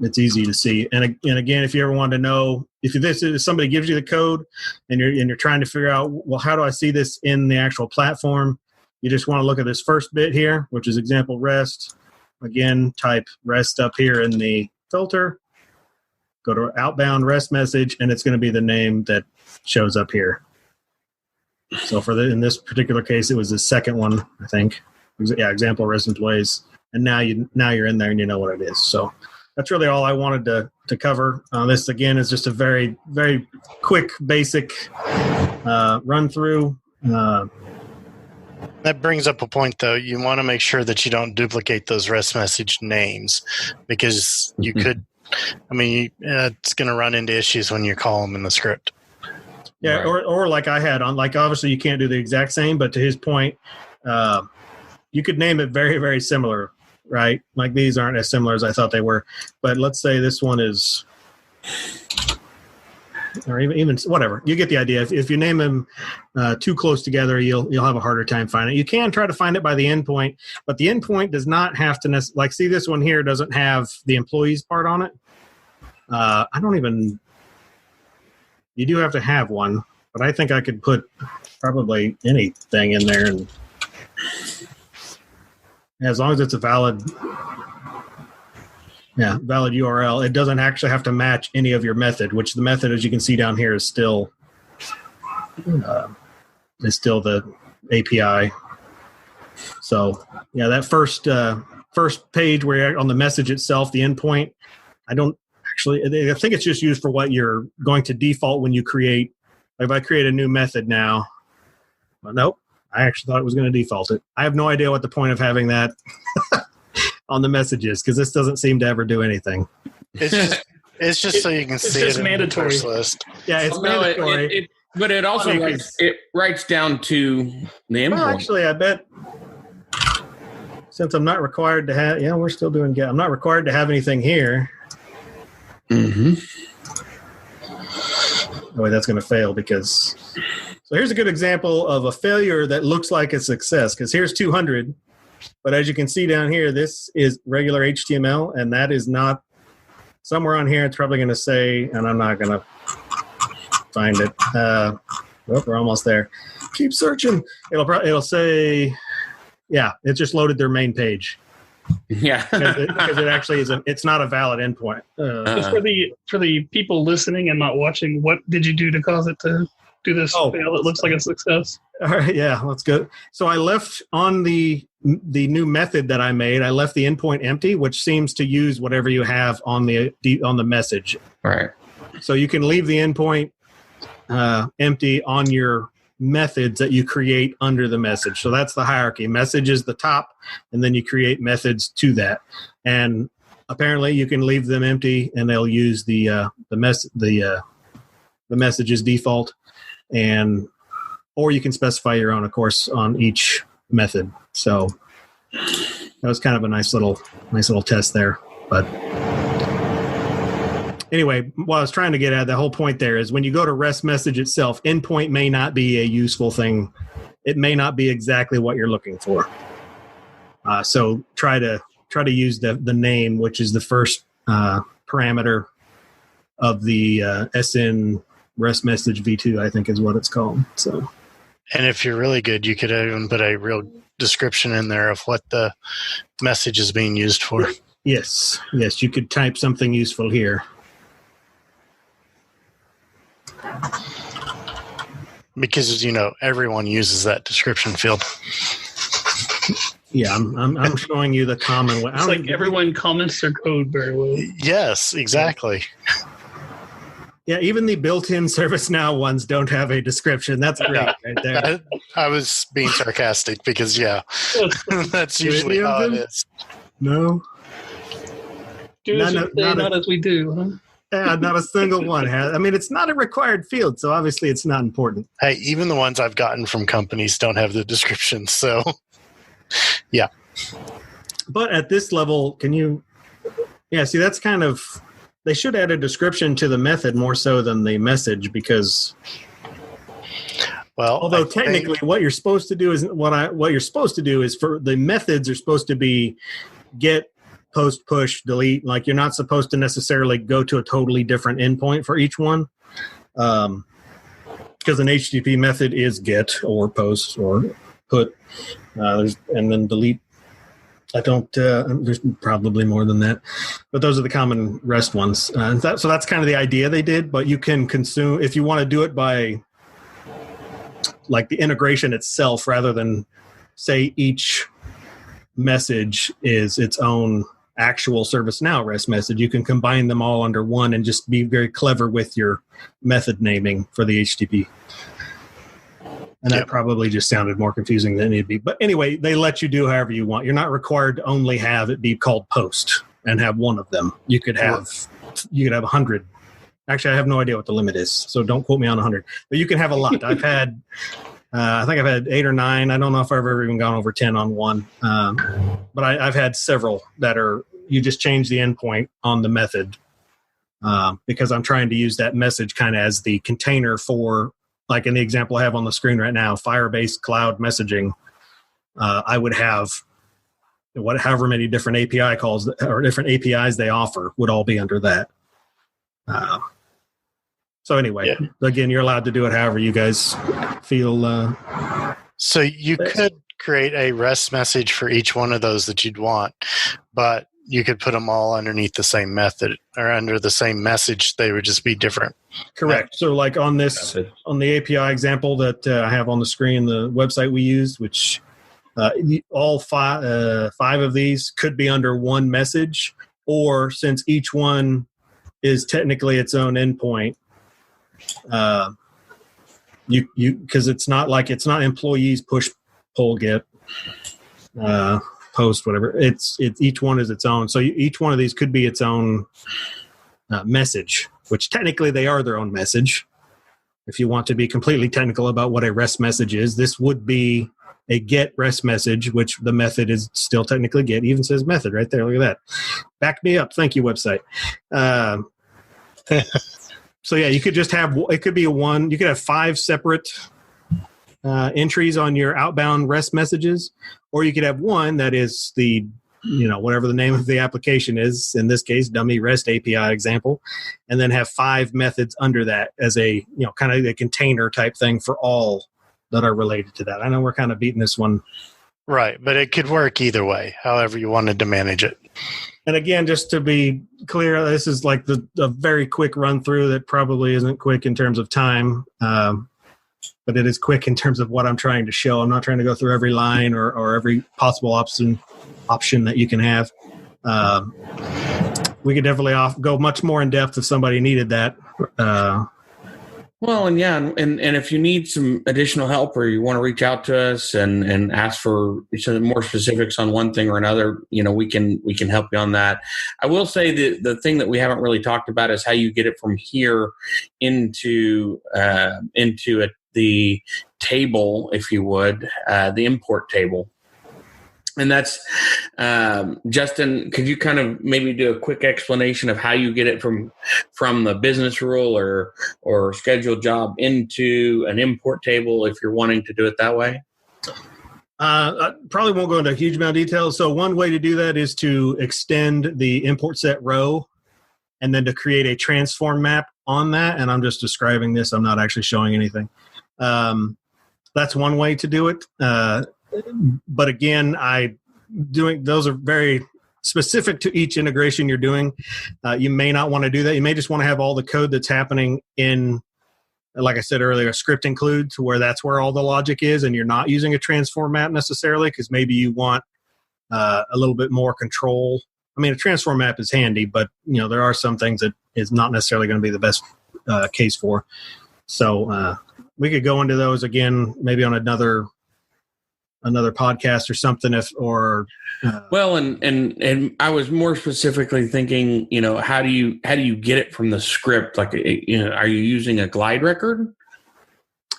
it's easy to see. And again, if you ever want to know, if somebody gives you the code and you're trying to figure out, well, how do I see this in the actual platform? You just want to look at this first bit here, which is example REST. Again, type REST up here in the filter. Go to outbound REST message, and it's going to be the name that shows up here. So in this particular case, it was the second one, I think. Yeah, example REST employees. And now you're in there and you know what it is. So that's really all I wanted to cover. This again is just a very, very quick, basic run through. That brings up a point, though. You want to make sure that you don't duplicate those REST message names because you could. It's going to run into issues when you call them in the script. Yeah, right. or like I had on, like obviously you can't do the exact same, but to his point, you could name it very, very similar, right? Like these aren't as similar as I thought they were. But let's say this one is, or even whatever. You get the idea. If you name them too close together, you'll have a harder time finding it. You can try to find it by the endpoint, but the endpoint does not have to like see this one here doesn't have the employees part on it. You do have to have one, but I think I could put probably anything in there, and as long as it's a valid URL, it doesn't actually have to match any of your method, which the method, as you can see down here, is still the API. So yeah, that first page where you're on the message itself, the endpoint, I think it's just used for what you're going to default when you create. If I create a new method now, well, nope, I actually thought it was going to default it. I have no idea what the point of having that on the messages, because this doesn't seem to ever do anything. It's just so you can see it in mandatory. the list. Yeah, it's mandatory. But it also writes down to the endpoint. Well, actually, I bet since I'm not required to have, we're still doing get. I'm not required to have anything here. Mm-hmm. Oh, wait, that's going to fail because. So here's a good example of a failure that looks like a success, because here's 200. But as you can see down here, this is regular HTML, and that is not somewhere on here. It's probably going to say, and I'm not going to find it. We're almost there. Keep searching. It'll say, it just loaded their main page. Yeah, because it actually is. It's not a valid endpoint. For the people listening and not watching, what did you do to cause it to do this fail. It looks like a success. All right, yeah, let's go. So I left on the new method that I made. I left the endpoint empty, which seems to use whatever you have on the message. All right. So you can leave the endpoint empty on your methods that you create under the message. So that's the hierarchy. Message is the top, and then you create methods to that. And apparently, you can leave them empty, and they'll use the message's default, or you can specify your own, of course, on each method. So that was kind of a nice little test there. But anyway, what I was trying to get at, the whole point there is when you go to REST message itself, endpoint may not be a useful thing. It may not be exactly what you're looking for. So try to use the name, which is the first parameter of the SN REST message v2, I think is what it's called. So, and if you're really good, you could even put a real description in there of what the message is being used for. Yes, you could type something useful here. Because, everyone uses that description field. Yeah, I'm showing you the common way. It's like everyone comments their code very well. Yes, exactly. Yeah, even the built-in ServiceNow ones don't have a description. That's great right there. I was being sarcastic because, that's usually how it is. No. Do as we say, not as we do, huh? Yeah, not a single one has. I mean, it's not a required field, so obviously it's not important. Hey, even the ones I've gotten from companies don't have the description, so yeah. But at this level, see, that's kind of, they should add a description to the method more so than the message, because although technically what you're supposed to do is for the methods are supposed to be get, post, push, delete. Like you're not supposed to necessarily go to a totally different endpoint for each one. Because an HTTP method is get or post or put, and then delete. There's probably more than that, but those are the common REST ones. So that's kind of the idea they did, but you can consume, if you want to do it by like the integration itself, rather than say each message is its own actual ServiceNow REST message, you can combine them all under one and just be very clever with your method naming for the HTTP. And that probably just sounded more confusing than it needed to be. But anyway, they let you do however you want. You're not required to only have it be called post and have one of them. You could have 100. Actually, I have no idea what the limit is, so don't quote me on 100. But you can have a lot. I've had, I think I've had 8 or 9. I don't know if I've ever even gone over 10 on one. But I've had several that are, you just change the endpoint on the method because I'm trying to use that message kind of as the container for, like in the example I have on the screen right now, Firebase Cloud Messaging. I would have however many different API calls or different APIs they offer would all be under that. So anyway, again, you're allowed to do it however you guys feel. So you could create a REST message for each one of those that you'd want, but you could put them all underneath the same method or under the same message. They would just be different. Correct. So like on the API example that I have on the screen, the website we used, which all five of these could be under one message, or since each one is technically its own endpoint, because it's not employees push, pull, get, post, whatever. It's each one is its own. So each one of these could be its own message, which technically they are their own message. If you want to be completely technical about what a REST message is, this would be a get REST message, which the method is still technically get. It even says method right there. Look at that. Back me up. Thank you, website. So yeah, you could just have, it could be you could have 5 separate entries on your outbound REST messages, or you could have one that is the, whatever the name of the application is, in this case, dummy REST API example, and then have 5 methods under that as a, kind of a container type thing for all that are related to that. I know we're kind of beating this one. Right, but it could work either way, however you wanted to manage it. And again, just to be clear, this is like a very quick run through that probably isn't quick in terms of time. but it is quick in terms of what I'm trying to show. I'm not trying to go through every line or every possible option that you can have. We could definitely go much more in depth if somebody needed that. Well, and if you need some additional help or you want to reach out to us and ask for some more specifics on one thing or another, we can help you on that. I will say the thing that we haven't really talked about is how you get it from here into the table, if you would, the import table. And that's, Justin, could you kind of maybe do a quick explanation of how you get it from the business rule or scheduled job into an import table if you're wanting to do it that way? I probably won't go into a huge amount of detail. So one way to do that is to extend the import set row and then to create a transform map on that. And I'm just describing this. I'm not actually showing anything. That's one way to do it. But again, those are very specific to each integration you're doing. You may not want to do that. You may just want to have all the code that's happening in, like I said earlier, a script include to where that's where all the logic is, and you're not using a transform map necessarily because maybe you want a little bit more control. I mean, a transform map is handy, but there are some things that is not necessarily going to be the best case for. So we could go into those again, maybe on another podcast or something. Well, and I was more specifically thinking, how do you get it from the script? Like, are you using a glide record?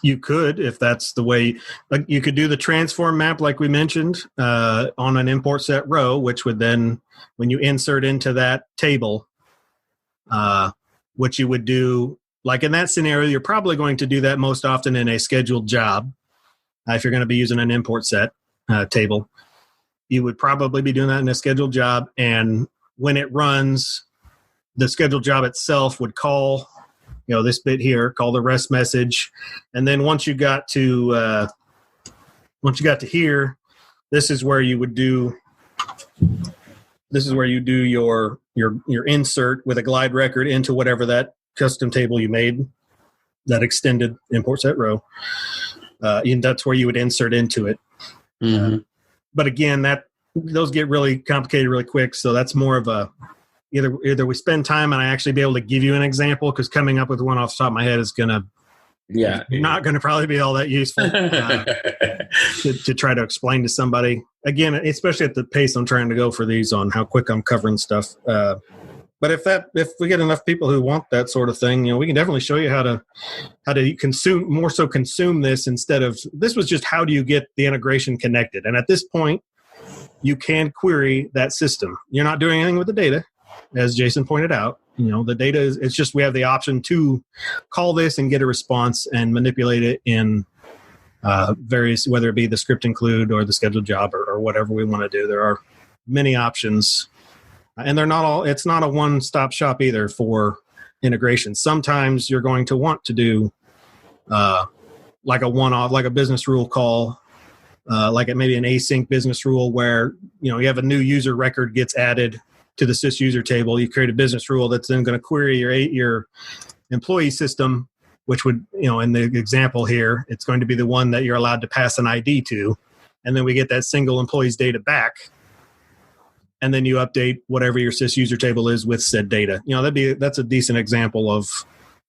You could, if that's the way. Like, you could do the transform map, like we mentioned, on an import set row, which would then, when you insert into that table, what you would do, like in that scenario, you're probably going to do that most often in a scheduled job. If you're going to be using an import set table, you would probably be doing that in a scheduled job. And when it runs, the scheduled job itself would call, this bit here, call the rest message. And then once you got to here, this is where you do your insert with a glide record into whatever that custom table you made, that extended import set row. And that's where you would insert into it. Mm-hmm. But again, those get really complicated really quick. So that's more of a either we spend time and I actually be able to give you an example, because coming up with one off the top of my head is not going to probably be all that useful to try to explain to somebody. Again, especially at the pace I'm trying to go for these on how quick I'm covering stuff. But if we get enough people who want that sort of thing, we can definitely show you how to consume this instead of, this was just how do you get the integration connected. And at this point, you can query that system. You're not doing anything with the data, as Jason pointed out. The data it's just, we have the option to call this and get a response and manipulate it in various, whether it be the script include or the scheduled job or whatever we want to do. There are many options. And it's not a one-stop shop either for integration. Sometimes you're going to want to do like a one-off, like a business rule call, like maybe an async business rule where, you have a new user record gets added to the sys user table. You create a business rule that's then going to query your employee system, which would, in the example here, it's going to be the one that you're allowed to pass an ID to. And then we get that single employee's data back. And then you update whatever your sys user table is with said data. That's a decent example of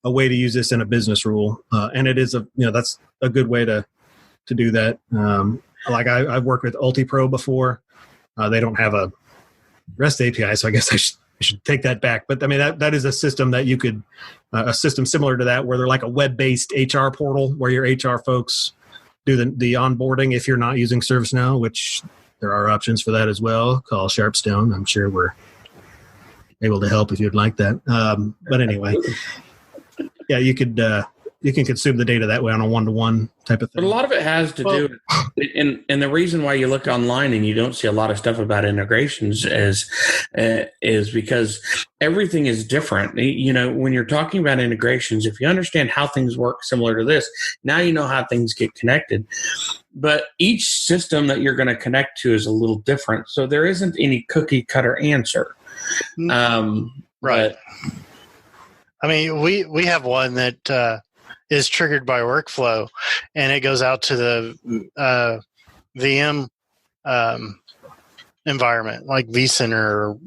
a way to use this in a business rule. And it is that's a good way to do that. Like I've worked with UltiPro before. They don't have a REST API, so I guess I should take that back. But I mean, that is a system that you could, a system similar to that, where they're like a web-based HR portal where your HR folks do the onboarding if you're not using ServiceNow, which there are options for that as well. Call Sharpstone. I'm sure we're able to help if you'd like that. But anyway, yeah, you can consume the data that way on a one-to-one type of thing. But a lot of it has to do, and the reason why you look online and you don't see a lot of stuff about integrations is because everything is different. When you're talking about integrations, if you understand how things work similar to this, now you know how things get connected. But each system that you're going to connect to is a little different. So there isn't any cookie cutter answer. Right. I mean, we have one that is triggered by workflow, and it goes out to the VM environment, like vCenter.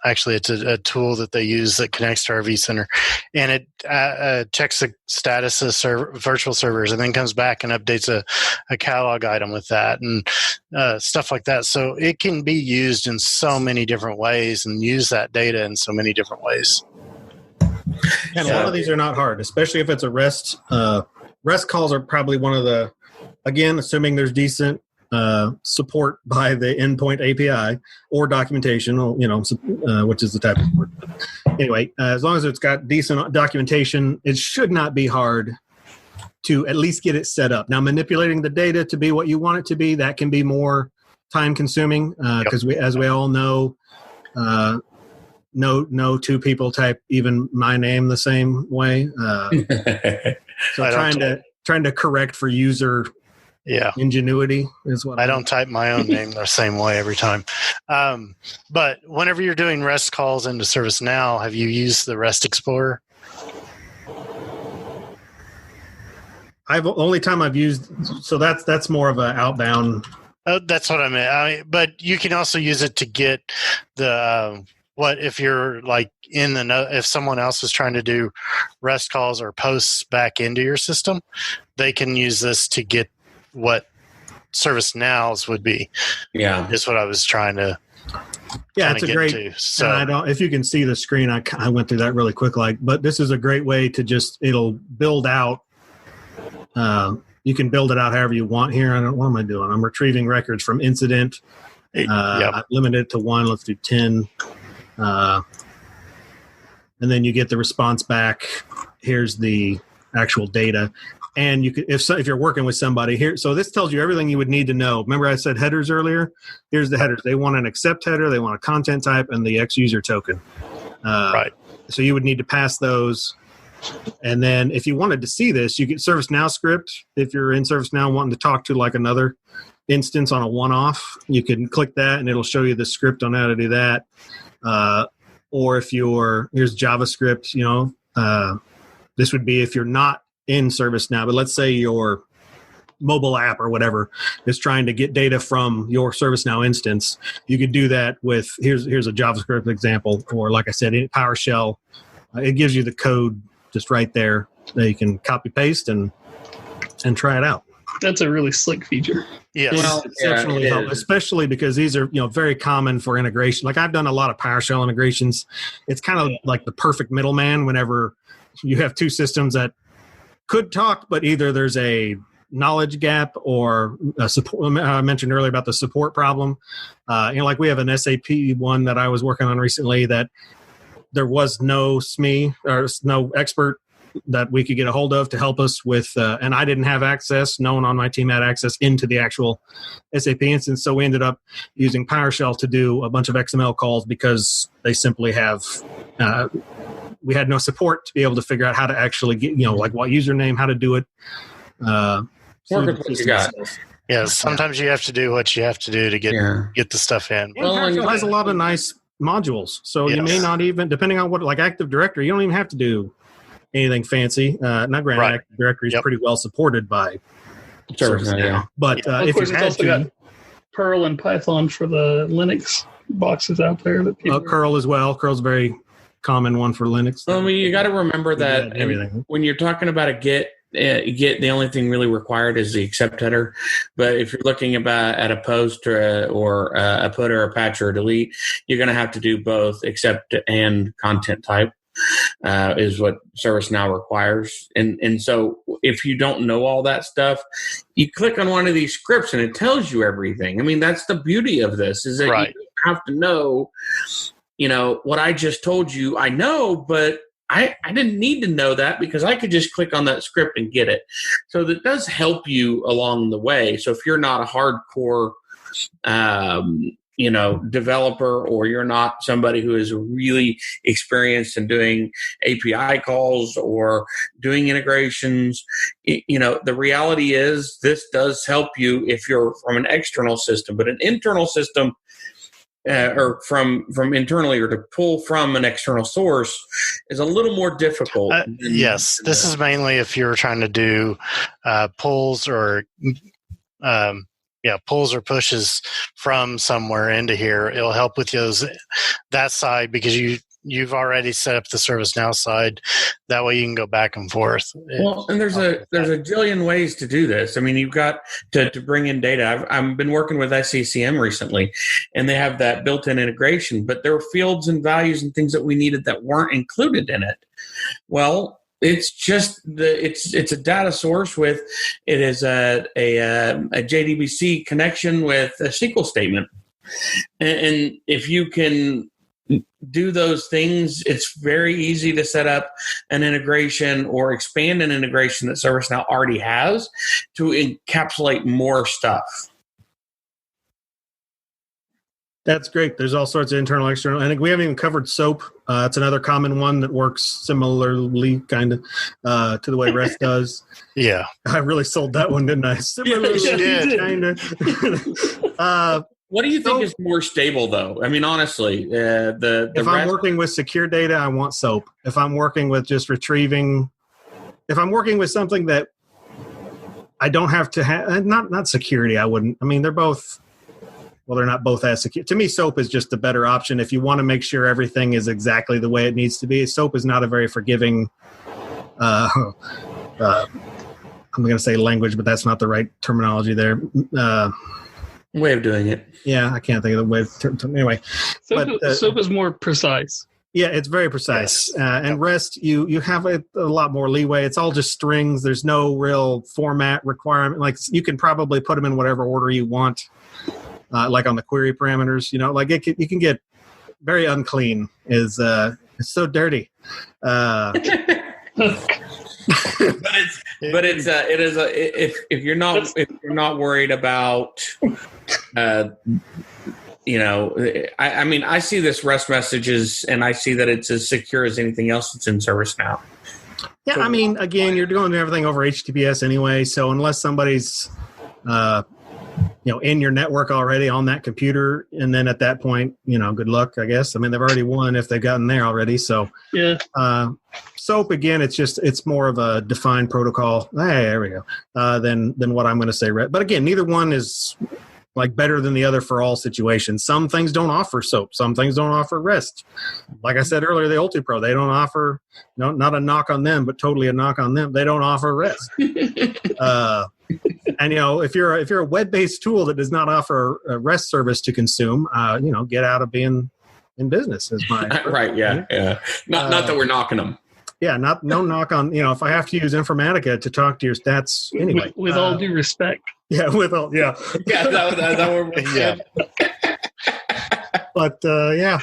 Actually, it's a tool that they use that connects to our vCenter, and it checks the status of virtual servers, and then comes back and updates a catalog item with that, and stuff like that. So it can be used in so many different ways, and use that data in so many different ways. And a lot of these are not hard, especially if it's a REST. REST calls are probably one of the, again, assuming there's decent support by the endpoint API or documentation, which is the type of support. Anyway, as long as it's got decent documentation, it should not be hard to at least get it set up. Now, manipulating the data to be what you want it to be, that can be more time consuming because as we all know, no two people type even my name the same way. So trying to correct for user ingenuity is what I don't type my own name the same way every time. But whenever you're doing REST calls into ServiceNow, have you used the REST Explorer? Only time I've used, so that's more of an outbound. Oh, that's what I meant. But you can also use it to get the what if you're like in the if someone else is trying to do REST calls or posts back into your system, they can use this to get what ServiceNow's would be. Yeah, is what I was trying to. Yeah, it's a great. So I don't. If you can see the screen, I went through that really quick. But this is a great way to it'll build out. You can build it out however you want here. What am I doing? I'm retrieving records from incident. I've limited it to 1. Let's do 10. And then you get the response back. Here's the actual data. And you could, if you're working with somebody here, so this tells you everything you would need to know. Remember I said headers earlier? Here's the headers. They want an accept header, they want a content type, and the X-user token. Right. So you would need to pass those. And then if you wanted to see this, you get ServiceNow script. If you're in ServiceNow wanting to talk to like another instance on a one-off, you can click that and it'll show you the script on how to do that. Or if here's JavaScript, this would be if you're not in ServiceNow, but let's say your mobile app or whatever is trying to get data from your ServiceNow instance, you could do that with, here's a JavaScript example, or like I said, PowerShell. It gives you the code just right there that you can copy paste and try it out. That's a really slick feature. Yes. Well, exceptionally helpful, especially because these are very common for integration. Like I've done a lot of PowerShell integrations. It's kind of like the perfect middleman whenever you have two systems that could talk, but either there's a knowledge gap or a support. I mentioned earlier about the support problem. Like we have an SAP one that I was working on recently that there was no SME or no expert that we could get a hold of to help us with, and I didn't have access. No one on my team had access into the actual SAP instance. So we ended up using PowerShell to do a bunch of XML calls because they simply have, we had no support to be able to figure out how to actually get, like what username, how to do it. Work with what you got. Yeah, sometimes you have to do what you have to do to get the stuff in. Well, PowerShell has a lot of nice modules. So you may not even, depending on what, like Active Directory, you don't even have to do anything fancy. Not granted, Active Directory is pretty well supported by ServiceNow. But if you had to, got Perl and Python for the Linux boxes out there. That people Curl as well. Curl's a very common one for Linux. Well, I mean, you got to remember that when you're talking about a Git, the only thing really required is the accept header. But if you're looking at a post or a put or a patch or a delete, you're going to have to do both accept and content type. Is what ServiceNow requires. And so if you don't know all that stuff, you click on one of these scripts and it tells you everything. I mean, that's the beauty of this, is that you don't have to know, what I just told you. I know, but I didn't need to know that because I could just click on that script and get it. So that does help you along the way. So if you're not a hardcore developer, or you're not somebody who is really experienced in doing API calls or doing integrations, the reality is this does help you if you're from an external system. But an internal system, or from internally, or to pull from an external source is a little more difficult. Yes, this is mainly if you're trying to do pulls or pulls or pushes from somewhere into here. It'll help with that side because you've already set up the ServiceNow side. That way you can go back and forth. Well, and there's a jillion ways to do this. I mean, you've got to bring in data. I've been working with SCCM recently, and they have that built-in integration, but there were fields and values and things that we needed that weren't included in it. Well, it's just it's a data source with it is a JDBC connection with a SQL statement, and if you can do those things, it's very easy to set up an integration or expand an integration that ServiceNow already has to encapsulate more stuff. That's great. There's all sorts of internal, external. I think we haven't even covered SOAP. It's another common one that works similarly, kind of, to the way REST does. Yeah. I really sold that one, didn't I? Similarly, kind of. What do you think is more stable, though? I mean, honestly, if I'm working with secure data, I want SOAP. If I'm working with just retrieving, if I'm working with something that I don't have to have, not security, I wouldn't. I mean, they're both. Well, they're not both as secure. To me, SOAP is just the better option. If you want to make sure everything is exactly the way it needs to be, SOAP is not a very forgiving. I'm going to say language, but that's not the right terminology there. Way of doing it. Yeah, I can't think of the way. Anyway, SOAP is more precise. Yeah, it's very precise. And REST, you have a lot more leeway. It's all just strings. There's no real format requirement. Like you can probably put them in whatever order you want. Like on the query parameters, like you can get very unclean. It's so dirty. If you're not worried about, I mean, I see this REST messages and I see that it's as secure as anything else that's in ServiceNow. Yeah, so, I mean, again, you're doing everything over HTTPS anyway, so unless somebody's in your network already on that computer, and then at that point, good luck, I guess. I mean, they've already won if they've gotten there already. So, yeah. SOAP again, it's more of a defined protocol. Hey, there we go. Than what I'm going to say. But again, neither one is like better than the other for all situations. Some things don't offer SOAP. Some things don't offer REST. Like I said earlier, the UltiPro, they don't offer. Not a knock on them, but totally a knock on them. They don't offer REST. And if you're a web-based tool that does not offer a REST service to consume, get out of being in business. Is my right? Yeah. Not that we're knocking them. Yeah, no knock on. If I have to use Informatica to talk to your stats anyway. With all due respect. Yeah, yeah. Yeah. But yeah.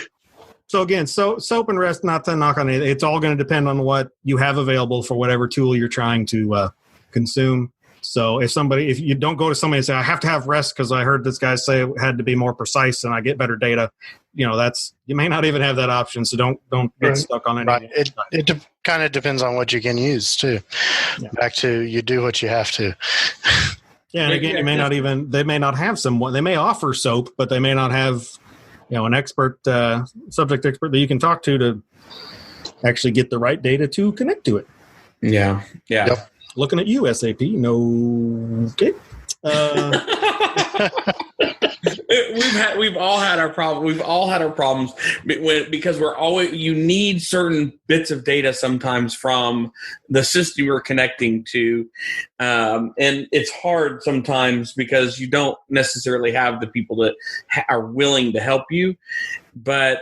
So again, SOAP and REST, not to knock on it. It's all going to depend on what you have available for whatever tool you're trying to consume. So if you don't go to somebody and say, I have to have REST because I heard this guy say it had to be more precise and I get better data, you may not even have that option. So don't get stuck on it. Right. It kind of depends on what you can use too. Yeah. Back to you do what you have to. Yeah, and again, they may not have someone. They may offer SOAP, but they may not have, an expert, subject expert that you can talk to actually get the right data to connect to it. Yeah. Yep. Looking at you, SAP. No. Okay. We've all had our problems. We've all had our problems because you need certain bits of data sometimes from the system you're connecting to, and it's hard sometimes because you don't necessarily have the people that are willing to help you. But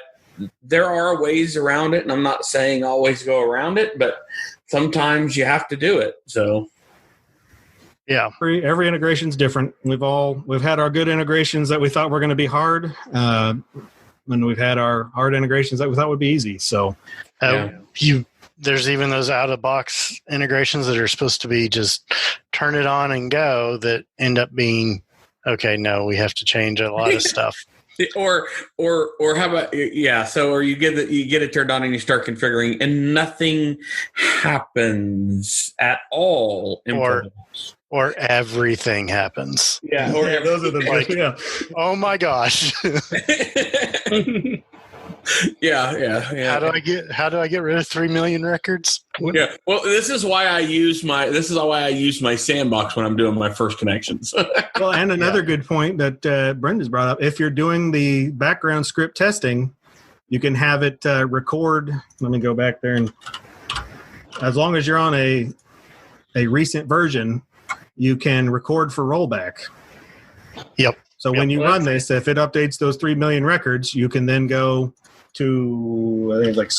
there are ways around it, and I'm not saying always go around it, but sometimes you have to do it. So, yeah, every integration is different. We've had our good integrations that we thought were going to be hard, and we've had our hard integrations that we thought would be easy. So, there's even those out of box integrations that are supposed to be just turn it on and go that end up being okay. No, we have to change a lot of stuff. Or how about or you get it turned on and you start configuring and nothing happens at all. Or everything happens. Yeah, those are the Like, yeah. oh my gosh. yeah. How do I get rid of 3 million records? Yeah. Well, this is why I use my sandbox when I'm doing my first connections. Well, and another good point that Brenda's brought up: if you're doing the background script testing, you can have it record. Let me go back there, and as long as you're on a recent version, you can record for rollback. Yep. So when you run this, if it updates those 3 million records, you can then go to I think it's like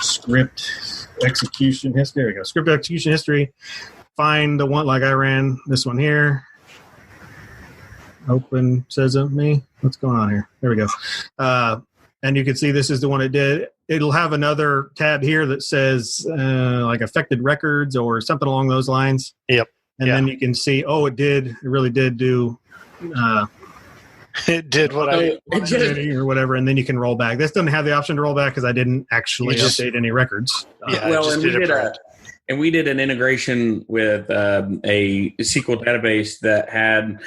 script execution history. There we go. Script execution history. Find the one like I ran this one here. Open says of me. What's going on here? There we go. And you can see this is the one it did. It'll have another tab here that says like affected records or something along those lines. Yep. And then you can see, it really did do. It did what I did or whatever, and then you can roll back. This doesn't have the option to roll back because I didn't actually update any records. We did an integration with a SQL database that had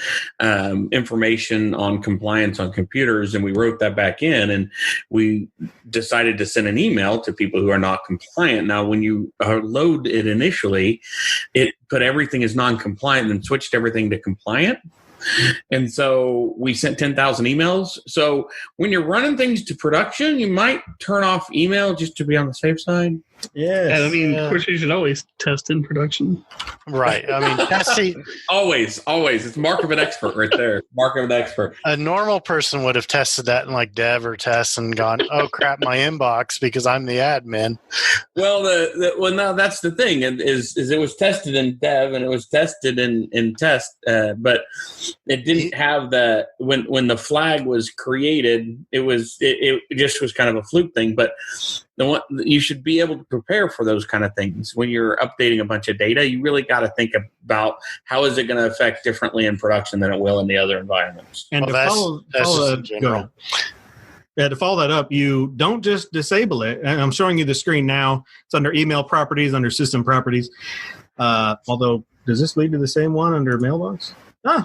information on compliance on computers, and we wrote that back in, and we decided to send an email to people who are not compliant. Now, when you load it initially, it put everything as non-compliant and switched everything to compliant. And so we sent 10,000 emails. So when you're running things to production, you might turn off email just to be on the safe side. Yeah, I mean, of course, you should always test in production. Right. I mean, testing. Always. It's mark of an expert right there. Mark of an expert. A normal person would have tested that in like dev or test and gone, oh crap, my inbox because I'm the admin. Well, no, that's the thing is it was tested in dev and it was tested in test, but it didn't have the when the flag was created, it just was kind of a fluke thing, but. You should be able to prepare for those kind of things. When you're updating a bunch of data, you really got to think about how is it going to affect differently in production than it will in the other environments. And to follow that up, you don't just disable it. And I'm showing you the screen now. It's under email properties, under system properties. Although, does this lead to the same one under mailbox?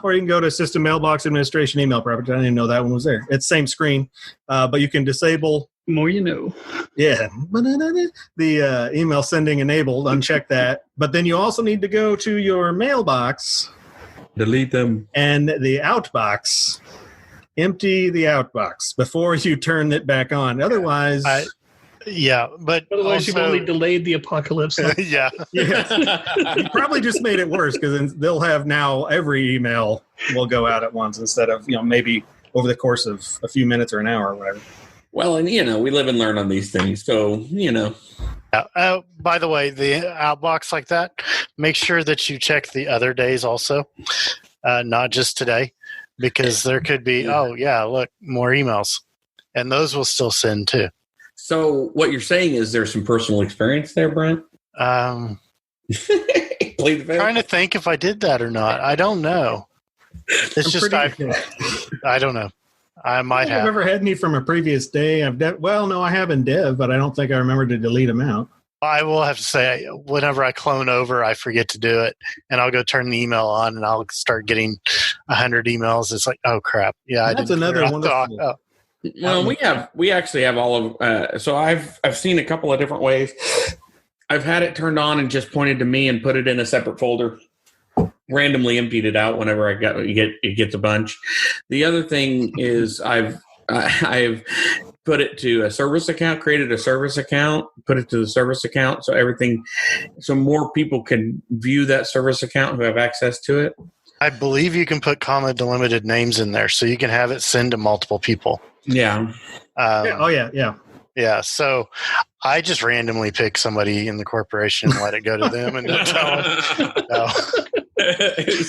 Or you can go to system mailbox administration email properties. I didn't even know that one was there. It's same screen, but you can disable. More you know. Yeah. The email sending enabled, uncheck that. But then you also need to go to your mailbox. Delete them. And the outbox. Empty the outbox before you turn it back on. Otherwise... but otherwise you've only delayed the apocalypse. Yeah. You probably just made it worse because they'll have now every email will go out at once instead of, maybe over the course of a few minutes or an hour or whatever. Well, and we live and learn on these things, so by the way, the outbox like that, make sure that you check the other days also, not just today, because there could be look, more emails, and those will still send too. So what you're saying is there's some personal experience there, Brent? Trying to think if I did that or not. I don't know. It's I don't know. I might have. I've ever had any from a previous day. I have in dev, but I don't think I remember to delete them out. I will have to say, whenever I clone over, I forget to do it, and I'll go turn the email on, and I'll start getting 100 emails. It's like, oh crap! Yeah, that's another one. Well, we actually have all of. So I've seen a couple of different ways. I've had it turned on and just pointed to me and put it in a separate folder. Randomly emptied it out whenever it gets a bunch. The other thing is I've put it to a service account, created a service account, put it to the service account so more people can view that service account who have access to it. I believe you can put comma delimited names in there so you can have it send to multiple people. Yeah. Yeah. So I just randomly pick somebody in the corporation and let it go to them and don't tell them. No.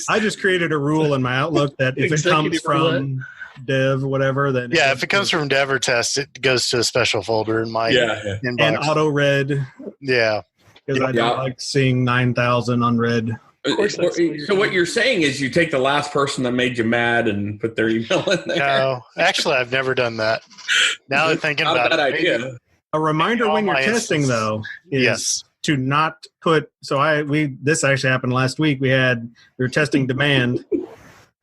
I just created a rule in my Outlook that if it comes from dev or whatever, then if it comes from dev or test, it goes to a special folder in my inbox. And auto read. Yeah, because I don't like seeing 9,000 unread. So what you're saying is you take the last person that made you mad and put their email in there. No, actually, I've never done that. Now that I'm thinking about it, idea. A reminder when you're testing, though, is to not put. So this actually happened last week. We were testing demand,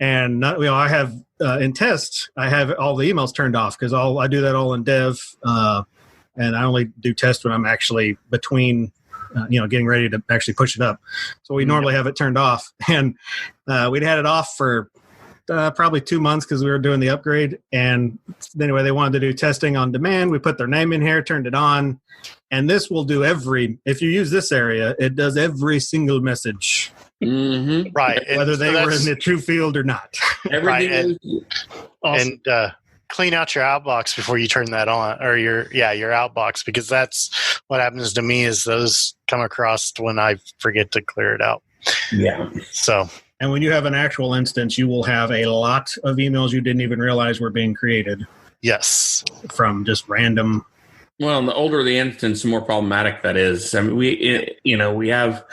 and I have in test I have all the emails turned off because I do that all in dev, and I only do test when I'm actually between. Getting ready to actually push it up. So we normally have it turned off, and we'd had it off for probably 2 months because we were doing the upgrade. And anyway, they wanted to do testing on demand. We put their name in here, turned it on, and this will do if you use this area, it does every single message. Mm-hmm. Right. Whether they were in the true field or not. Everything awesome. And clean out your outbox before you turn that on, or your outbox, because that's what happens to me is those come across when I forget to clear it out. Yeah. So, and when you have an actual instance, you will have a lot of emails you didn't even realize were being created. Yes. From just random. Well, and the older the instance, the more problematic that is. I mean, we have.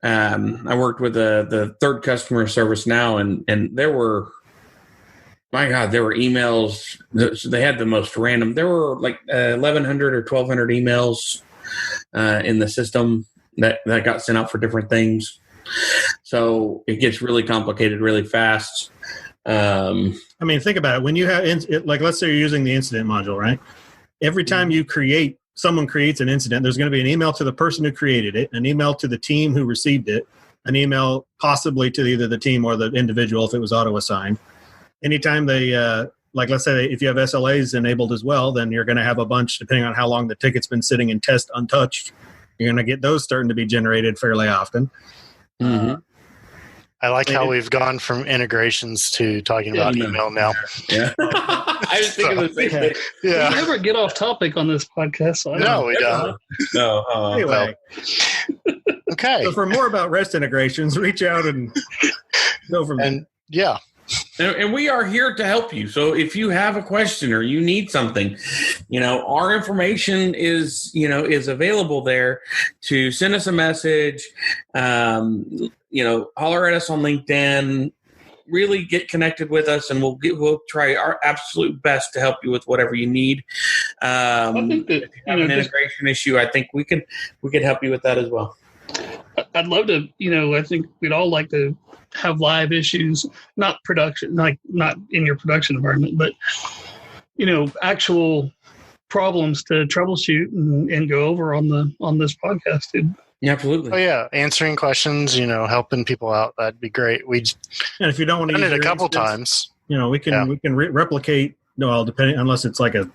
I worked with the third customer of ServiceNow, and there were. My God, there were emails. They had the most random. There were like 1,100 or 1,200 emails in the system that got sent out for different things. So it gets really complicated really fast. I mean, think about it. When you have, let's say you're using the incident module, right? Every time someone creates an incident, there's going to be an email to the person who created it, an email to the team who received it, an email possibly to either the team or the individual if it was auto-assigned. Anytime let's say if you have SLAs enabled as well, then you're going to have a bunch, depending on how long the ticket's been sitting in test untouched. You're going to get those starting to be generated fairly often. Mm-hmm. I like how we've gone from integrations to talking about email now. Yeah. I was thinking the same thing. Yeah. We never get off topic on this podcast. So No, we don't. No. Anyway. Okay. So for more about REST integrations, reach out and go from there. Yeah. And we are here to help you. So if you have a question or you need something, our information is available there to send us a message, holler at us on LinkedIn, really get connected with us, and we'll try our absolute best to help you with whatever you need. I think that if you have an integration issue, I think we could help you with that as well. I'd love to, I think we'd all like to have live issues, not production, like not in your production environment, but, actual problems to troubleshoot and go over on this podcast, dude. Yeah, absolutely. Oh yeah. Answering questions, helping people out. That'd be great. And if you don't want to done use it a couple times, we can replicate, depending, unless it's like a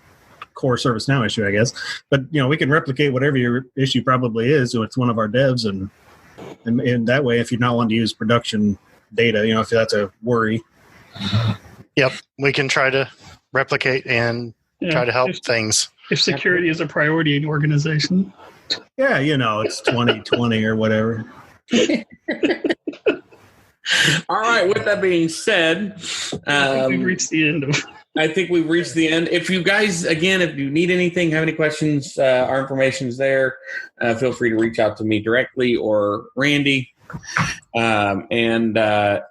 core ServiceNow issue, I guess. But we can replicate whatever your issue probably is. So it's one of our devs, and that way, if you're not wanting to use production data, if that's a worry. Yep, we can try to replicate and try to help things. If security is a priority in your organization. Yeah, it's 2020 or whatever. All right. With that being said, I think we've reached the end of. I think we've reached the end. If you guys, again, if you need anything, have any questions, our information is there. Feel free to reach out to me directly or Randy. It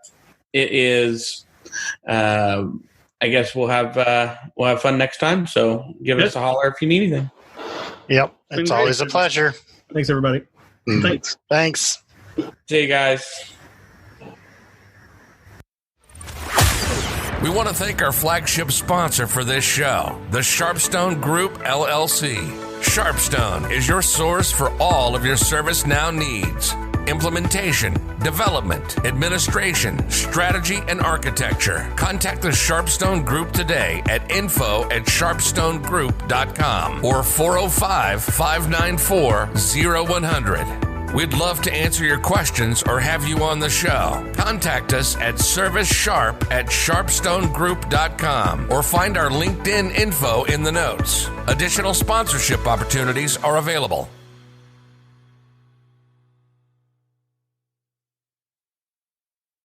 is. I guess we'll have fun next time. So give us a holler if you need anything. Yep, it's always a pleasure. Thanks, everybody. Thanks. See you guys. We want to thank our flagship sponsor for this show, the Sharpstone Group, LLC. Sharpstone is your source for all of your ServiceNow needs. Implementation, development, administration, strategy, and architecture. Contact the Sharpstone Group today at info@sharpstonegroup.com or 405-594-0100. We'd love to answer your questions or have you on the show. Contact us at ServiceSharp@sharpstonegroup.com or find our LinkedIn info in the notes. Additional sponsorship opportunities are available.